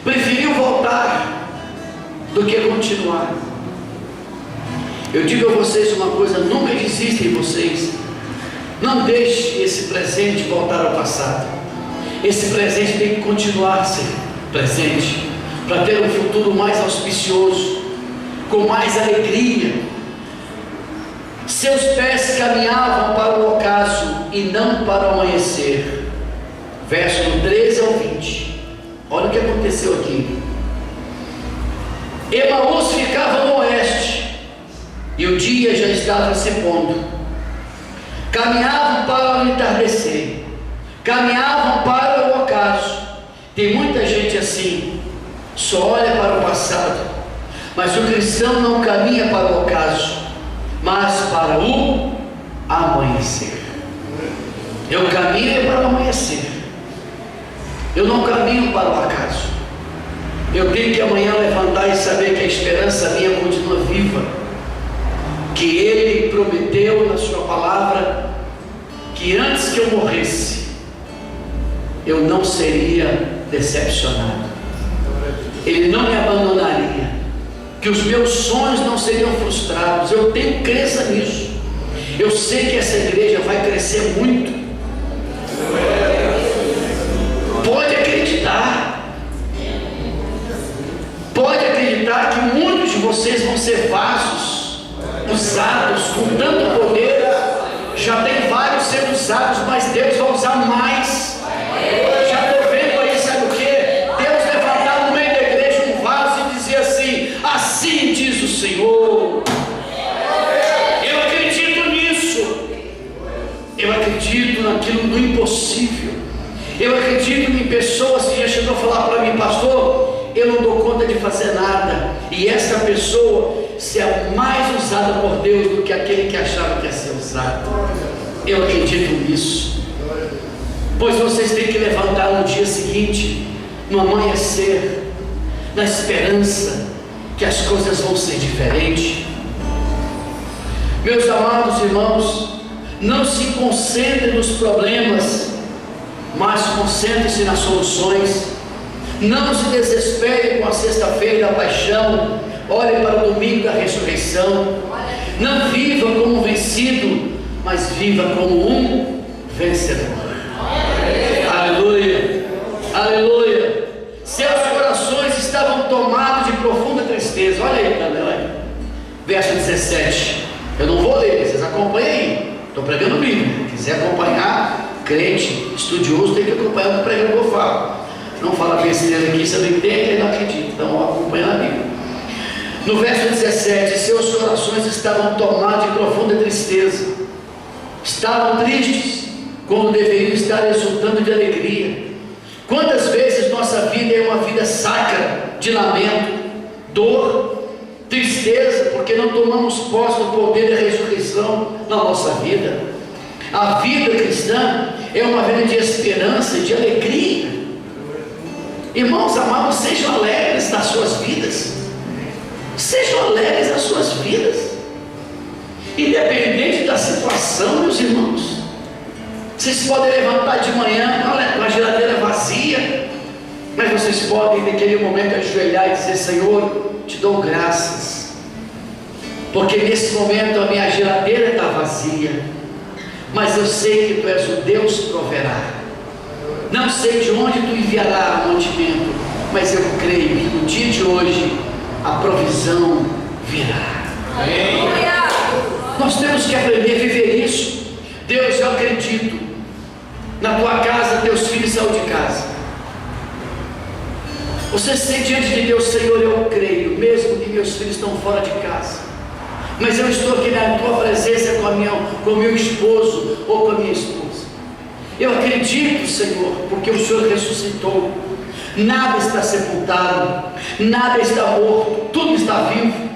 A: Preferiu voltar do que continuar. Eu digo a vocês uma coisa: nunca desistem em vocês. Não deixe esse presente voltar ao passado. Esse presente tem que continuar a ser presente, para ter um futuro mais auspicioso, com mais alegria. Seus pés caminhavam para o ocaso e não para o amanhecer. Verso do 13 ao 20. Olha o que aconteceu aqui. Emaús ficava no oeste, e o dia já estava se pondo. Caminhavam para o entardecer, caminhavam para o ocaso. Tem muita gente assim, só olha para o passado, mas o cristão não caminha para o ocaso, mas para o amanhecer. Eu caminho para o amanhecer, eu não caminho para o acaso. Eu tenho que amanhã levantar e saber que a esperança minha continua viva, que Ele prometeu na sua palavra que antes que eu morresse eu não seria decepcionado, Ele não me abandonaria, que os meus sonhos não seriam frustrados. Eu tenho crença nisso. Eu sei que essa igreja vai crescer muito. Pode acreditar, pode acreditar que muitos de vocês vão ser vasos usados com tanto poder. Já tem vários sendo usados, mas Deus vai usar mais. Já estou vendo aí, sabe o que? Deus levantar no meio da igreja um vaso e dizer assim: assim diz o Senhor. Eu acredito nisso. Eu acredito naquilo do impossível. Eu acredito em pessoas que já chegou a falar para mim: pastor, eu não dou conta de fazer nada, e essa pessoa ser mais usada por Deus do que aquele que achava que ia ser usado. Eu acredito nisso, pois vocês têm que levantar no dia seguinte, no amanhecer, na esperança que as coisas vão ser diferentes. Meus amados irmãos, não se concentre nos problemas, mas concentre-se nas soluções. Não se desespere com a sexta-feira da paixão, olhe para o domingo da ressurreição. Não viva como um vencido, mas viva como um vencedor. Aleluia, aleluia. Seus corações estavam tomados de profunda tristeza. Olha aí, galera, verso 17. Eu não vou ler, vocês acompanhem aí. Estou pregando Bíblia. Se quiser acompanhar, crente, estudioso, tem que acompanhar o que pregador fala. Não fala besteira aqui, você não entende e não acredita. Então acompanha a Bíblia. No verso 17: seus corações estavam tomados de profunda tristeza. Estavam tristes, quando deveriam estar exultando de alegria. Quantas vezes nossa vida é uma vida sacra de lamento, dor, tristeza, porque não tomamos posse do poder da ressurreição na nossa vida. A vida cristã é uma vida de esperança e de alegria. Irmãos amados, sejam alegres nas suas vidas. Sejam alegres nas suas vidas, independente da situação, meus irmãos. Vocês podem levantar de manhã com a geladeira vazia, mas vocês podem naquele momento ajoelhar e dizer: Senhor, te dou graças, porque nesse momento a minha geladeira está vazia, mas eu sei que Tu és o Deus que proverá. Não sei de onde Tu enviará o mantimento, mas eu creio que no dia de hoje a provisão virá. Amém. Nós temos que aprender a viver isso. Deus, eu acredito. Na tua casa, teus filhos saíram de casa. Você se diante de Deus: Senhor, eu creio, mesmo que meus filhos estão fora de casa, mas eu estou aqui na tua presença com o meu esposo ou com a minha esposa. Eu acredito, Senhor, porque o Senhor ressuscitou. Nada está sepultado, nada está morto, tudo está vivo.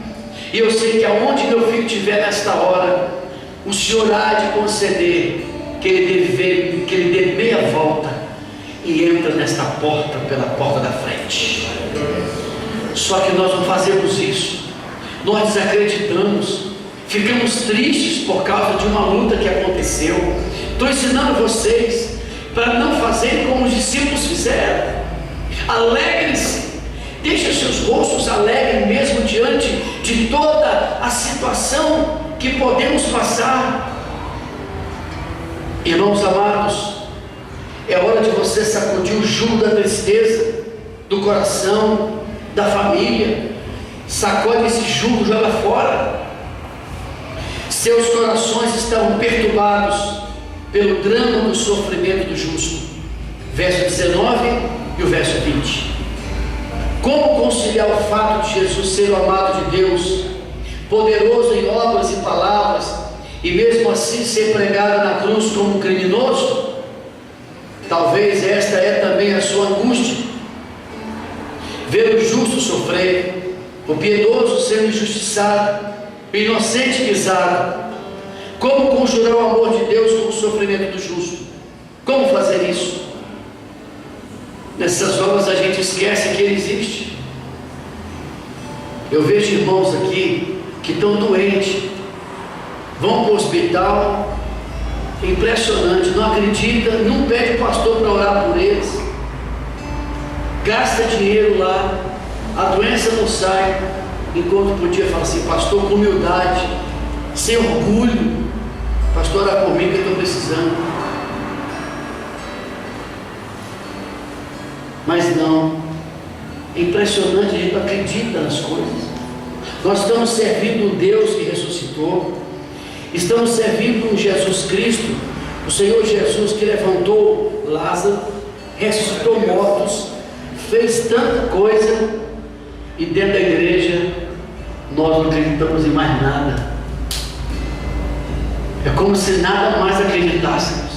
A: E eu sei que aonde meu filho estiver nesta hora, o Senhor há de conceder que ele dê meia volta e entra nesta porta, pela porta da frente. Só que nós não fazemos isso. Nós desacreditamos, ficamos tristes por causa de uma luta que aconteceu. Estou ensinando vocês para não fazerem como os discípulos fizeram. Alegrem-se, deixem seus rostos alegres mesmo diante de toda a situação que podemos passar. Irmãos amados, é hora de você sacudir o jugo da tristeza do coração, da família. Sacode esse jugo, joga fora. Seus corações estavam perturbados pelo drama do sofrimento do justo. Verso 19 e o verso 20. Como conciliar o fato de Jesus ser o amado de Deus, poderoso em obras e palavras, e mesmo assim ser pregado na cruz como um criminoso? Talvez esta é também a sua angústia. Ver o justo sofrer, o piedoso sendo injustiçado, o inocente pisado. Como conjurar o amor de Deus com o sofrimento do justo? Como fazer isso? Nessas horas a gente esquece que Ele existe. Eu vejo irmãos aqui que estão doentes, vão para o hospital, impressionante, não acredita, não pede o pastor para orar por eles, gasta dinheiro lá, a doença não sai, enquanto podia falar assim: pastor, com humildade, sem orgulho, pastor, ora por mim que eu estou precisando. Mas não, é impressionante, a gente não acredita nas coisas. Nós estamos servindo um Deus que ressuscitou, estamos servindo um Jesus Cristo, o Senhor Jesus, que levantou Lázaro, ressuscitou mortos, fez tanta coisa, e dentro da igreja nós não acreditamos em mais nada. É como se nada mais acreditássemos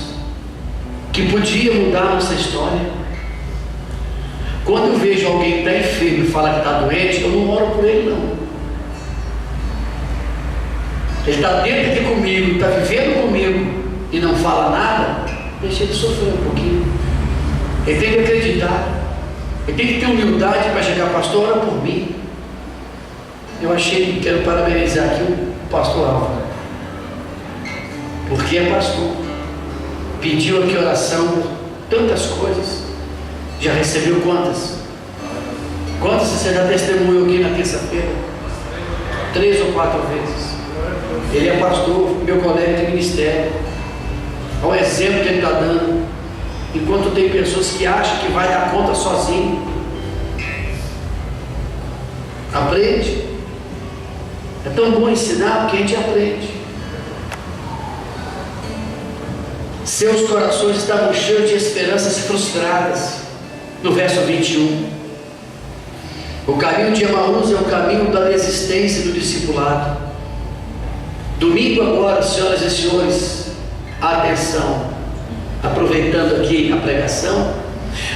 A: que podia mudar a nossa história. Quando eu vejo alguém que está enfermo e fala que está doente, eu não oro por ele não. Ele está dentro aqui comigo, está vivendo comigo e não fala nada, deixa ele sofrer um pouquinho. Ele tem que acreditar, ele tem que ter humildade para chegar, pastor, ora por mim. Eu quero parabenizar aqui o pastor Álvaro, porque é pastor, pediu aqui oração por tantas coisas, já recebeu quantas? Quantas você já testemunhou aqui na terça-feira? 3 ou 4 vezes. Ele é pastor, meu colega de ministério. Olha o exemplo que ele está dando. Enquanto tem pessoas que acham que vai dar conta sozinho. Aprende. É tão bom ensinar porque a gente aprende. Seus corações estavam cheios de esperanças frustradas. No verso 21. O caminho de Emaús é o caminho da desistência do discipulado. Domingo agora, senhoras e senhores, atenção, aproveitando aqui a pregação,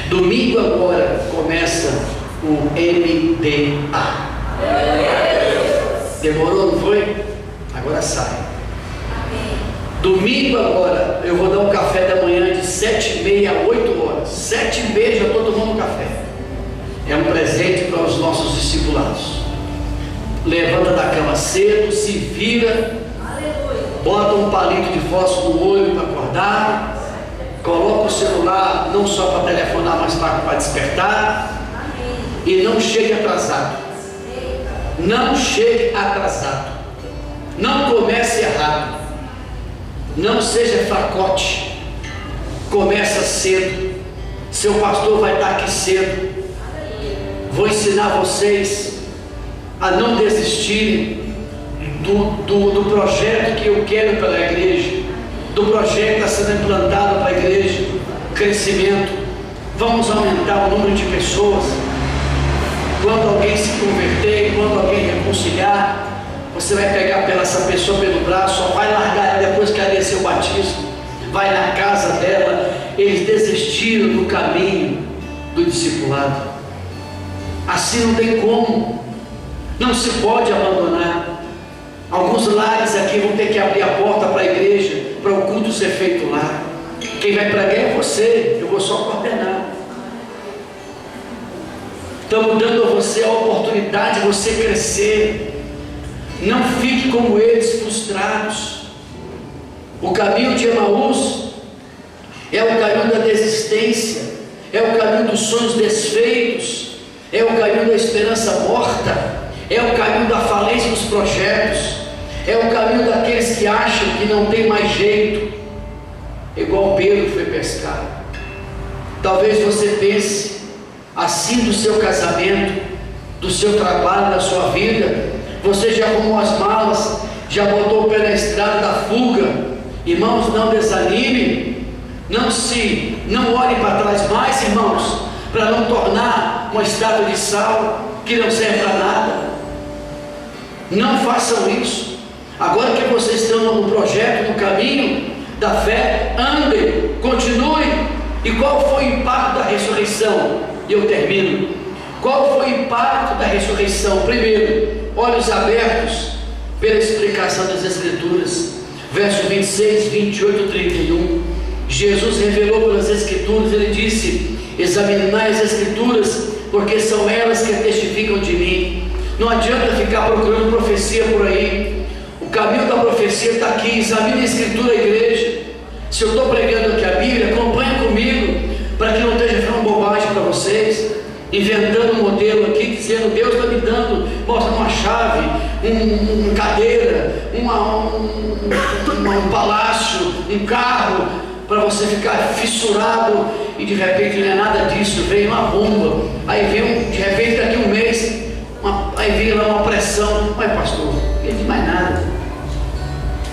A: domingo agora começa o MDA. Demorou, não foi? Agora sai. Domingo agora, eu vou dar um café da manhã de 7h30 a 8 horas. 7h30 já estou tomando café. É um presente para os nossos discipulados. Levanta da cama cedo, se vira, bota um palito de fósforo no olho para acordar, coloca o celular não só para telefonar, mas para despertar, e não chegue atrasado. Não chegue atrasado. Não comece errado. Não seja fracote. Começa cedo. Seu pastor vai estar aqui cedo. Vou ensinar vocês a não desistirem do projeto que eu quero pela igreja, do projeto que está sendo implantado para a igreja, crescimento. Vamos aumentar o número de pessoas. Quando alguém se converter, quando alguém reconciliar, você vai pegar essa pessoa pelo braço, só vai largar ela depois que ela descer o batismo, vai na casa dela. Eles desistiram do caminho do discipulado. Assim não tem como, não se pode abandonar. Alguns lares aqui vão ter que abrir a porta para a igreja, para o culto ser feito lá. Quem vai pregar é você, eu vou só coordenar. Estamos dando a você a oportunidade de você crescer. Não fique como eles, frustrados. O caminho de Emaús é o caminho da desistência, é o caminho dos sonhos desfeitos, é o caminho da esperança morta, é o caminho da falência dos projetos, é o caminho daqueles que acham que não tem mais jeito, igual Pedro foi pescar. Talvez você pense assim do seu casamento, do seu trabalho, da sua vida. Você já arrumou as malas, já botou o pé na estrada da fuga. Irmãos, não desanime, não olhe para trás mais, irmãos, para não tornar uma estátua de sal que não serve para nada. Não façam isso. Agora que vocês estão no projeto, no caminho da fé, andem, continuem. E qual foi o impacto da ressurreição? E eu termino. Qual foi o impacto da ressurreição? Primeiro, olhos abertos pela explicação das Escrituras. Verso 26, 28, 31. Jesus revelou pelas Escrituras, ele disse: examinai as Escrituras, porque são elas que testificam de mim. Não adianta ficar procurando profecia por aí. O caminho da profecia está aqui. Examine a Escritura, a igreja. Se eu estou pregando aqui a Bíblia, acompanhe comigo, para que não esteja falando bobagem para vocês, inventando um modelo aqui, dizendo: Deus está me dando, mostra uma chave, uma cadeira, um palácio, um carro, para você ficar fissurado, e de repente não é nada disso, veio uma bomba, aí vem de repente daqui um mês, aí vem lá uma pressão. Ai, pastor, não entendi mais nada.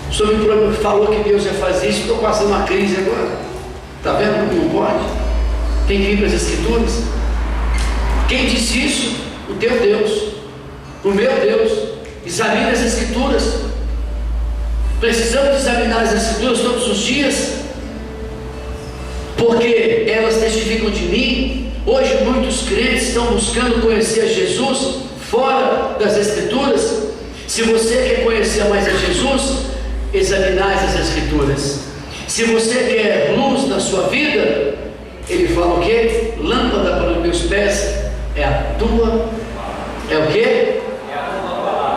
A: O senhor me falou que Deus ia fazer isso, estou passando uma crise agora. Está vendo como não pode? Tem que ir para as Escrituras. Quem disse isso? O teu Deus, o meu Deus. Examine as Escrituras. Precisamos examinar as Escrituras todos os dias, porque elas testificam de mim. Hoje muitos crentes estão buscando conhecer a Jesus fora das Escrituras. Se você quer conhecer mais a Jesus, examinai as Escrituras. Se você quer luz na sua vida, ele fala o quê? Lâmpada para os meus pés é a tua, é o quê?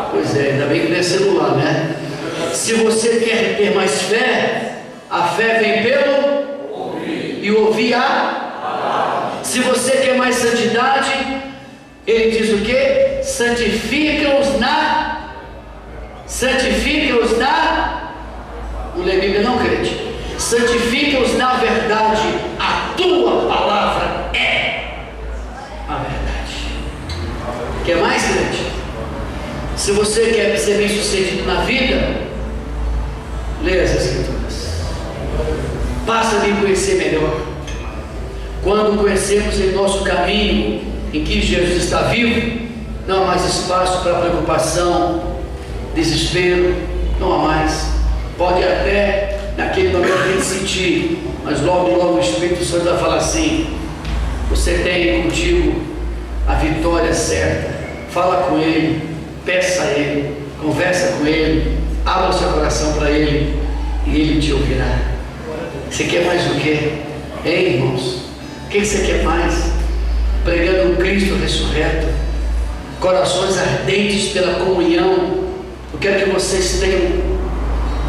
A: Pois é, ainda bem que não é celular, né? Se você quer ter mais fé, a fé vem pelo ouvir, e ouvir a. Se você quer mais santidade, ele diz o quê? Santifica-os na. Não lê a Bíblia não, crente? Santifica-os na verdade. A tua palavra é a verdade. Quer mais, crente? Se você quer ser bem sucedido na vida, leia as Escrituras. Passa a me conhecer melhor. Quando conhecemos em nosso caminho em que Jesus está vivo, não há mais espaço para preocupação, desespero, não há mais. Pode até naquele momento a gente sentir, mas logo o Espírito Santo vai falar assim: você tem contigo a vitória certa. Fala com Ele, peça a Ele, conversa com Ele, abra o seu coração para Ele e Ele te ouvirá. Você quer mais o quê? Hein, irmãos? O que você quer mais? Pregando um Cristo ressurreto, corações ardentes pela comunhão. Eu quero que vocês tenham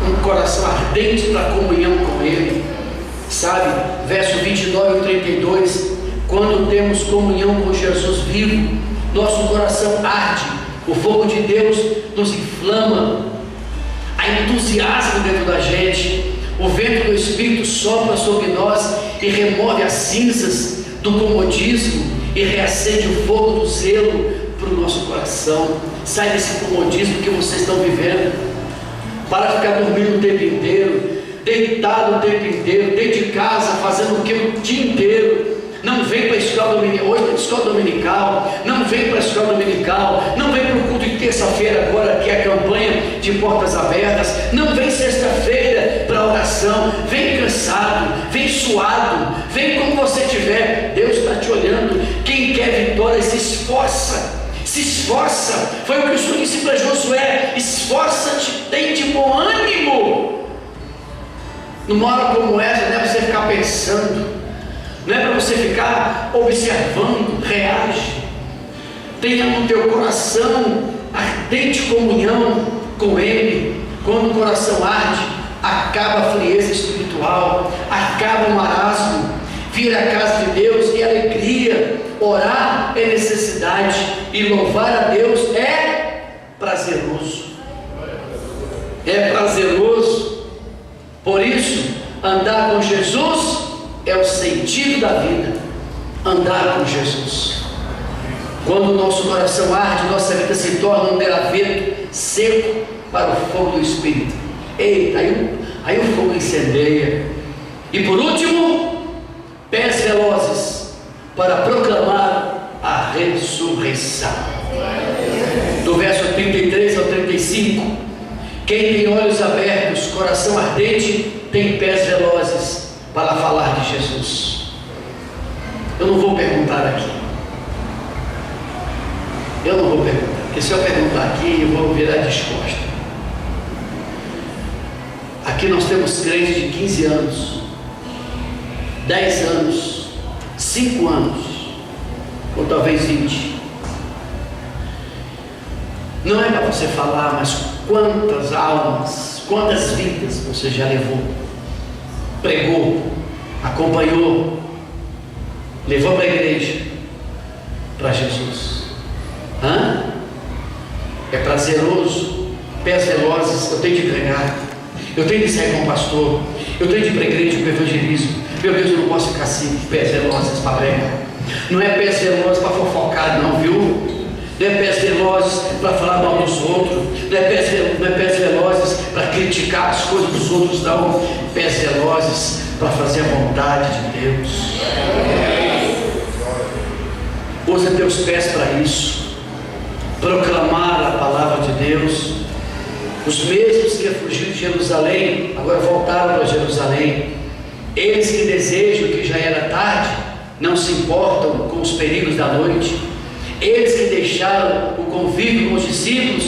A: um coração ardente para a comunhão com Ele, sabe? Verso 29 e 32: quando temos comunhão com Jesus vivo, nosso coração arde, o fogo de Deus nos inflama, há entusiasmo dentro da gente, o vento do Espírito sopra sobre nós e remove as cinzas do comodismo e reacende o fogo do zelo para o nosso coração. Sai desse comodismo que vocês estão vivendo. Para ficar dormindo o tempo inteiro, deitado o tempo inteiro, dentro de casa, fazendo o que o dia inteiro. Não vem para a escola dominical, hoje tem escola dominical, não vem para a escola dominical, não vem para o culto de terça-feira agora, que é a campanha de portas abertas, não vem sexta-feira para a oração, vem cansado, vem suado, vem como você estiver. Deus está te olhando. Quem quer vitória se esforça. Se esforça, foi o que o Senhor disse para Josué: esforça-te, tem de bom ânimo. Numa hora como essa, não é para você ficar pensando, não é para você ficar observando, reage. Tenha no teu coração ardente comunhão com Ele. Quando o coração arde, acaba a frieza espiritual, acaba o marasmo, vira a casa de Deus e alegria. Orar é necessidade e louvar a Deus é prazeroso. É prazeroso. Por isso, andar com Jesus é o sentido da vida. Andar com Jesus. Quando o nosso coração arde, nossa vida se torna um graveto seco para o fogo do Espírito. Eita, aí o fogo incendeia. E por último, pés velozes para proclamar a ressurreição. Do verso 33 ao 35: quem tem olhos abertos, coração ardente, tem pés velozes para falar de Jesus. Eu não vou perguntar aqui. Porque se eu perguntar aqui, eu vou virar discosta. Aqui nós temos crentes de 15 anos, 10 anos, 5 anos, ou talvez 20. Não é para você falar, mas quantas almas, quantas vidas você já levou, pregou, acompanhou, levou para a igreja, para Jesus. É prazeroso, pés velozes. Eu tenho de pregar, eu tenho de sair com o pastor, eu tenho de ir para a igreja para o evangelismo. Meu Deus, eu não posso ficar assim, pés velozes para pregar. Não é pés velozes para fofocar, não, viu? Não é pés velozes para falar mal dos outros, não é pés velozes para criticar as coisas dos outros, não. Pés velozes para fazer a vontade de Deus. Usa teus pés para isso. Proclamar a palavra de Deus. Os mesmos que fugiram de Jerusalém, agora voltaram para Jerusalém. Eles que desejam que já era tarde, não se importam com os perigos da noite. Eles que deixaram o convívio com os discípulos,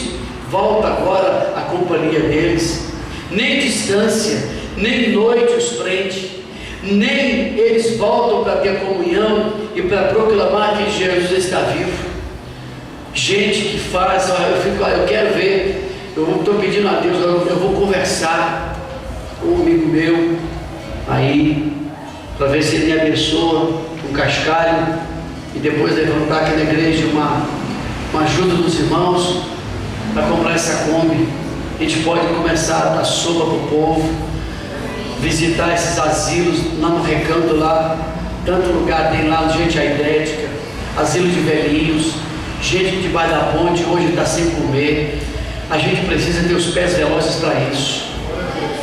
A: volta agora a companhia deles. Nem distância, nem noite os prende, nem eles voltam para ter comunhão e para proclamar que Jesus está vivo. Gente que faz, eu quero ver. Eu estou pedindo a Deus, eu vou conversar com um amigo meu aí, para ver se ele me abençoa um cascalho e depois levantar aqui na igreja uma ajuda dos irmãos para comprar essa Kombi. A gente pode começar a dar sopa para o povo, visitar esses asilos lá no Recanto, lá, tanto lugar tem lá, gente aidética, asilo de velhinhos, gente que debaixo da ponte hoje está sem comer. A gente precisa ter os pés velozes para isso,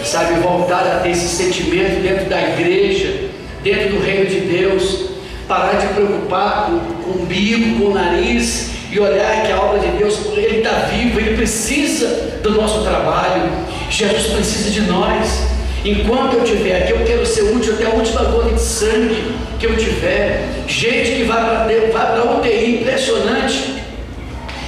A: sabe, voltar a ter esse sentimento dentro da igreja, dentro do reino de Deus, parar de preocupar com o umbigo, com o nariz, e olhar que a obra de Deus, Ele está vivo, Ele precisa do nosso trabalho, Jesus precisa de nós. Enquanto eu estiver aqui, eu quero ser útil até a última gota de sangue que eu tiver. Gente que vai para a UTI, impressionante,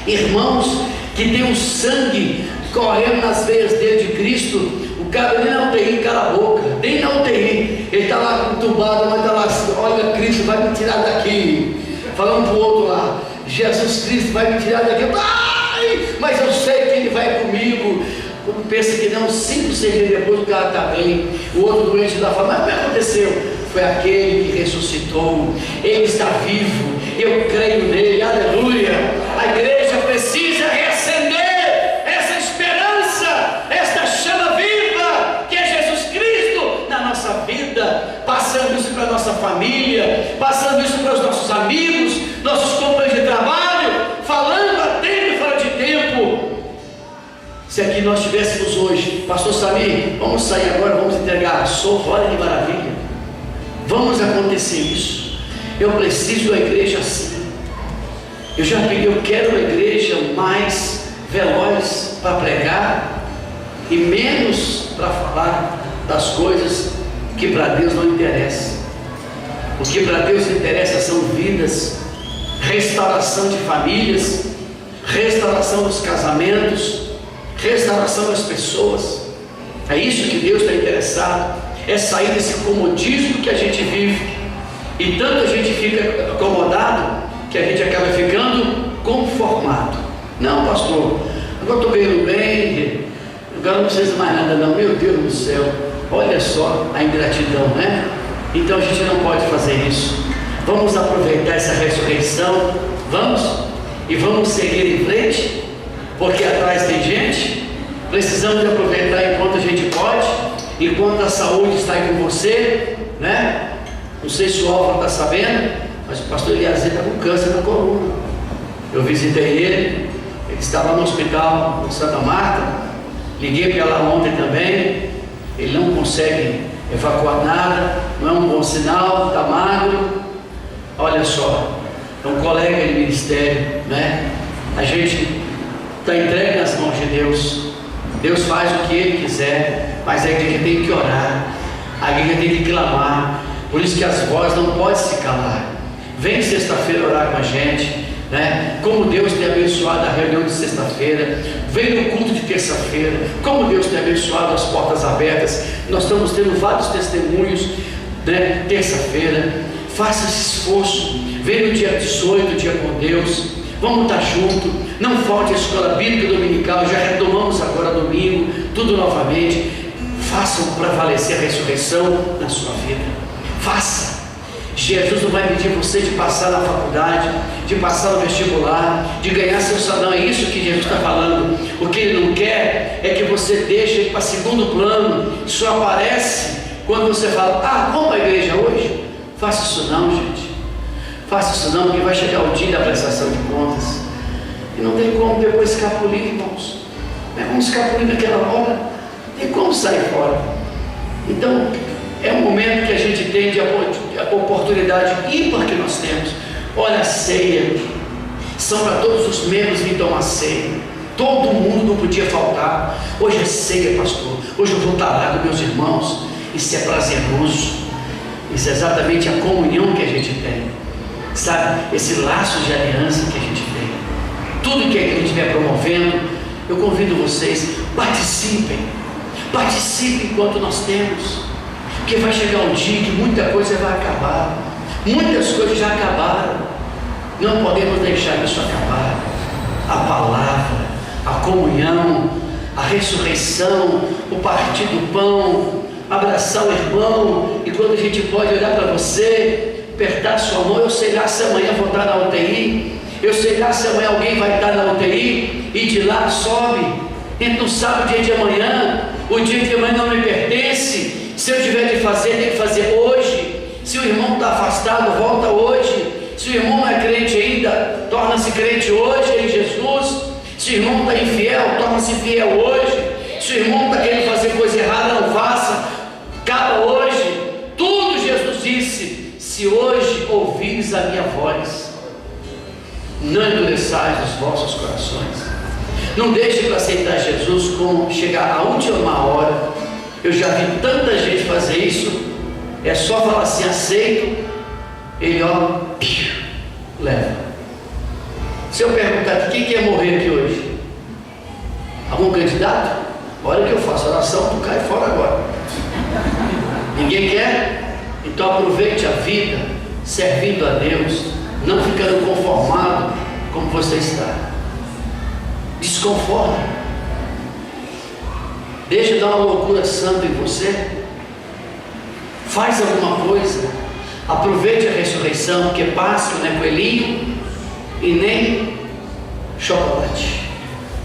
A: irmãos que tem o sangue correndo nas veias dele de Cristo. O cara nem na UTI, cala a boca, nem na UTI, ele está lá entubado, mas está lá, olha, Cristo vai me tirar daqui, falando para o outro lá, Jesus Cristo vai me tirar daqui. Ai, mas eu sei que Ele vai comigo. Pensa que não, 5, 6 dias depois o cara está bem. O outro doente lá fala, mas o que aconteceu? Foi aquele que ressuscitou, Ele está vivo, eu creio nele, aleluia. A igreja precisa reacender essa esperança, esta chama viva que é Jesus Cristo na nossa vida, passando isso para a nossa família, passando isso para os nossos amigos, nossos companheiros de trabalho, falando a tempo e fora de tempo. Se aqui nós tivéssemos hoje, pastor Samir, vamos sair agora, vamos entregar sou hora de maravilha, vamos acontecer isso. Eu preciso de uma igreja assim. Eu já pedi, eu quero uma igreja mais veloz para pregar e menos para falar das coisas que para Deus não interessa. O que para Deus interessa são vidas, restauração de famílias, restauração dos casamentos, restauração das pessoas. É isso que Deus está interessado, é sair desse comodismo que a gente vive, e tanto a gente fica acomodado que a gente acaba ficando conformado. Não, pastor, agora estou ganhando bem, agora não preciso mais nada não. Meu Deus do céu, olha só a ingratidão, né? Então a gente não pode fazer isso. Vamos aproveitar essa ressurreição, vamos, e vamos seguir em frente, porque atrás tem gente. Precisamos de aproveitar enquanto a gente pode, enquanto a saúde está aí com você, né? Não sei se o Álvaro está sabendo, mas o pastor Eliazer está com câncer na coluna. Eu visitei ele estava no hospital em Santa Marta, liguei para lá ontem também, ele não consegue evacuar nada, não é um bom sinal, está magro. Olha só, é um colega de ministério, né? A gente está entregue nas mãos de Deus. Deus faz o que Ele quiser, mas a igreja tem que orar, a igreja tem que clamar. Por isso que as vozes não podem se calar. Vem sexta-feira orar com a gente, né? Como Deus tem abençoado a reunião de sexta-feira. Vem no culto de terça-feira. Como Deus tem abençoado as portas abertas. Nós estamos tendo vários testemunhos, né? Terça-feira. Faça esse esforço. Vem no dia 18, dia com Deus. Vamos estar juntos. Não falte a escola bíblica dominical. Já retomamos agora domingo, tudo novamente. Façam prevalecer a ressurreição na sua vida. Faça. Jesus não vai pedir você de passar na faculdade, de passar no vestibular, de ganhar seu salário. É isso que Jesus está falando. O que Ele não quer é que você deixe ele para segundo plano. Só aparece quando você fala: vamos para a igreja hoje? Faça isso não, gente. Faça isso não, porque vai chegar o dia da prestação de contas. E não tem como depois escapulir, irmãos. Vamos escapulir naquela hora. Não tem como sair fora. Então, é um momento que a gente tem de oportunidade ímpar que nós temos. Olha, a ceia são para todos os membros que tomam a ceia. Todo mundo não podia faltar. Hoje é ceia, pastor. Hoje eu vou estar lá com meus irmãos. Isso é prazeroso. Isso é exatamente a comunhão que a gente tem. Sabe? Esse laço de aliança que a gente tem. Tudo que a gente estiver promovendo, eu convido vocês, participem. Participem enquanto nós temos. Porque vai chegar um dia que muita coisa vai acabar. Muitas coisas já acabaram. Não podemos deixar isso acabar. A palavra, a comunhão, a ressurreição, o partir do pão, abraçar o irmão, e quando a gente pode olhar para você, apertar sua mão, eu sei lá se amanhã vou estar na UTI, eu sei lá se amanhã alguém vai estar na UTI, e de lá sobe. A gente não sabe o dia de amanhã, o dia de amanhã não me pertence. Se eu tiver de fazer, tem que fazer hoje. Se o irmão está afastado, volta hoje. Se o irmão não é crente ainda, torna-se crente hoje em Jesus. Se o irmão está infiel, torna-se fiel hoje. Se o irmão está querendo fazer coisa errada, não faça. Acaba hoje. Tudo Jesus disse: se hoje ouvires a minha voz, não endureçais os vossos corações. Não deixe para aceitar Jesus como chegar à última hora. Eu já vi tanta gente fazer isso. É só falar assim, aceito. Ele leva. Se eu perguntar aqui, quem quer morrer aqui hoje? Algum candidato? Olha o que eu faço, oração, tu cai fora agora. Ninguém quer? Então aproveite a vida servindo a Deus, não ficando conformado como você está. Desconforme. Deixa dar uma loucura santa em você. Faz alguma coisa. Aproveite a ressurreição, porque Páscoa não é coelhinho e nem chocolate.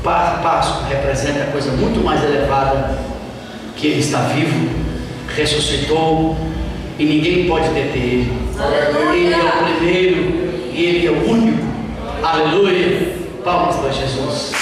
A: Páscoa representa a coisa muito mais elevada, que Ele está vivo, ressuscitou, e ninguém pode deter Ele. Ele é o primeiro e Ele é o único. Aleluia. Palmas para Jesus.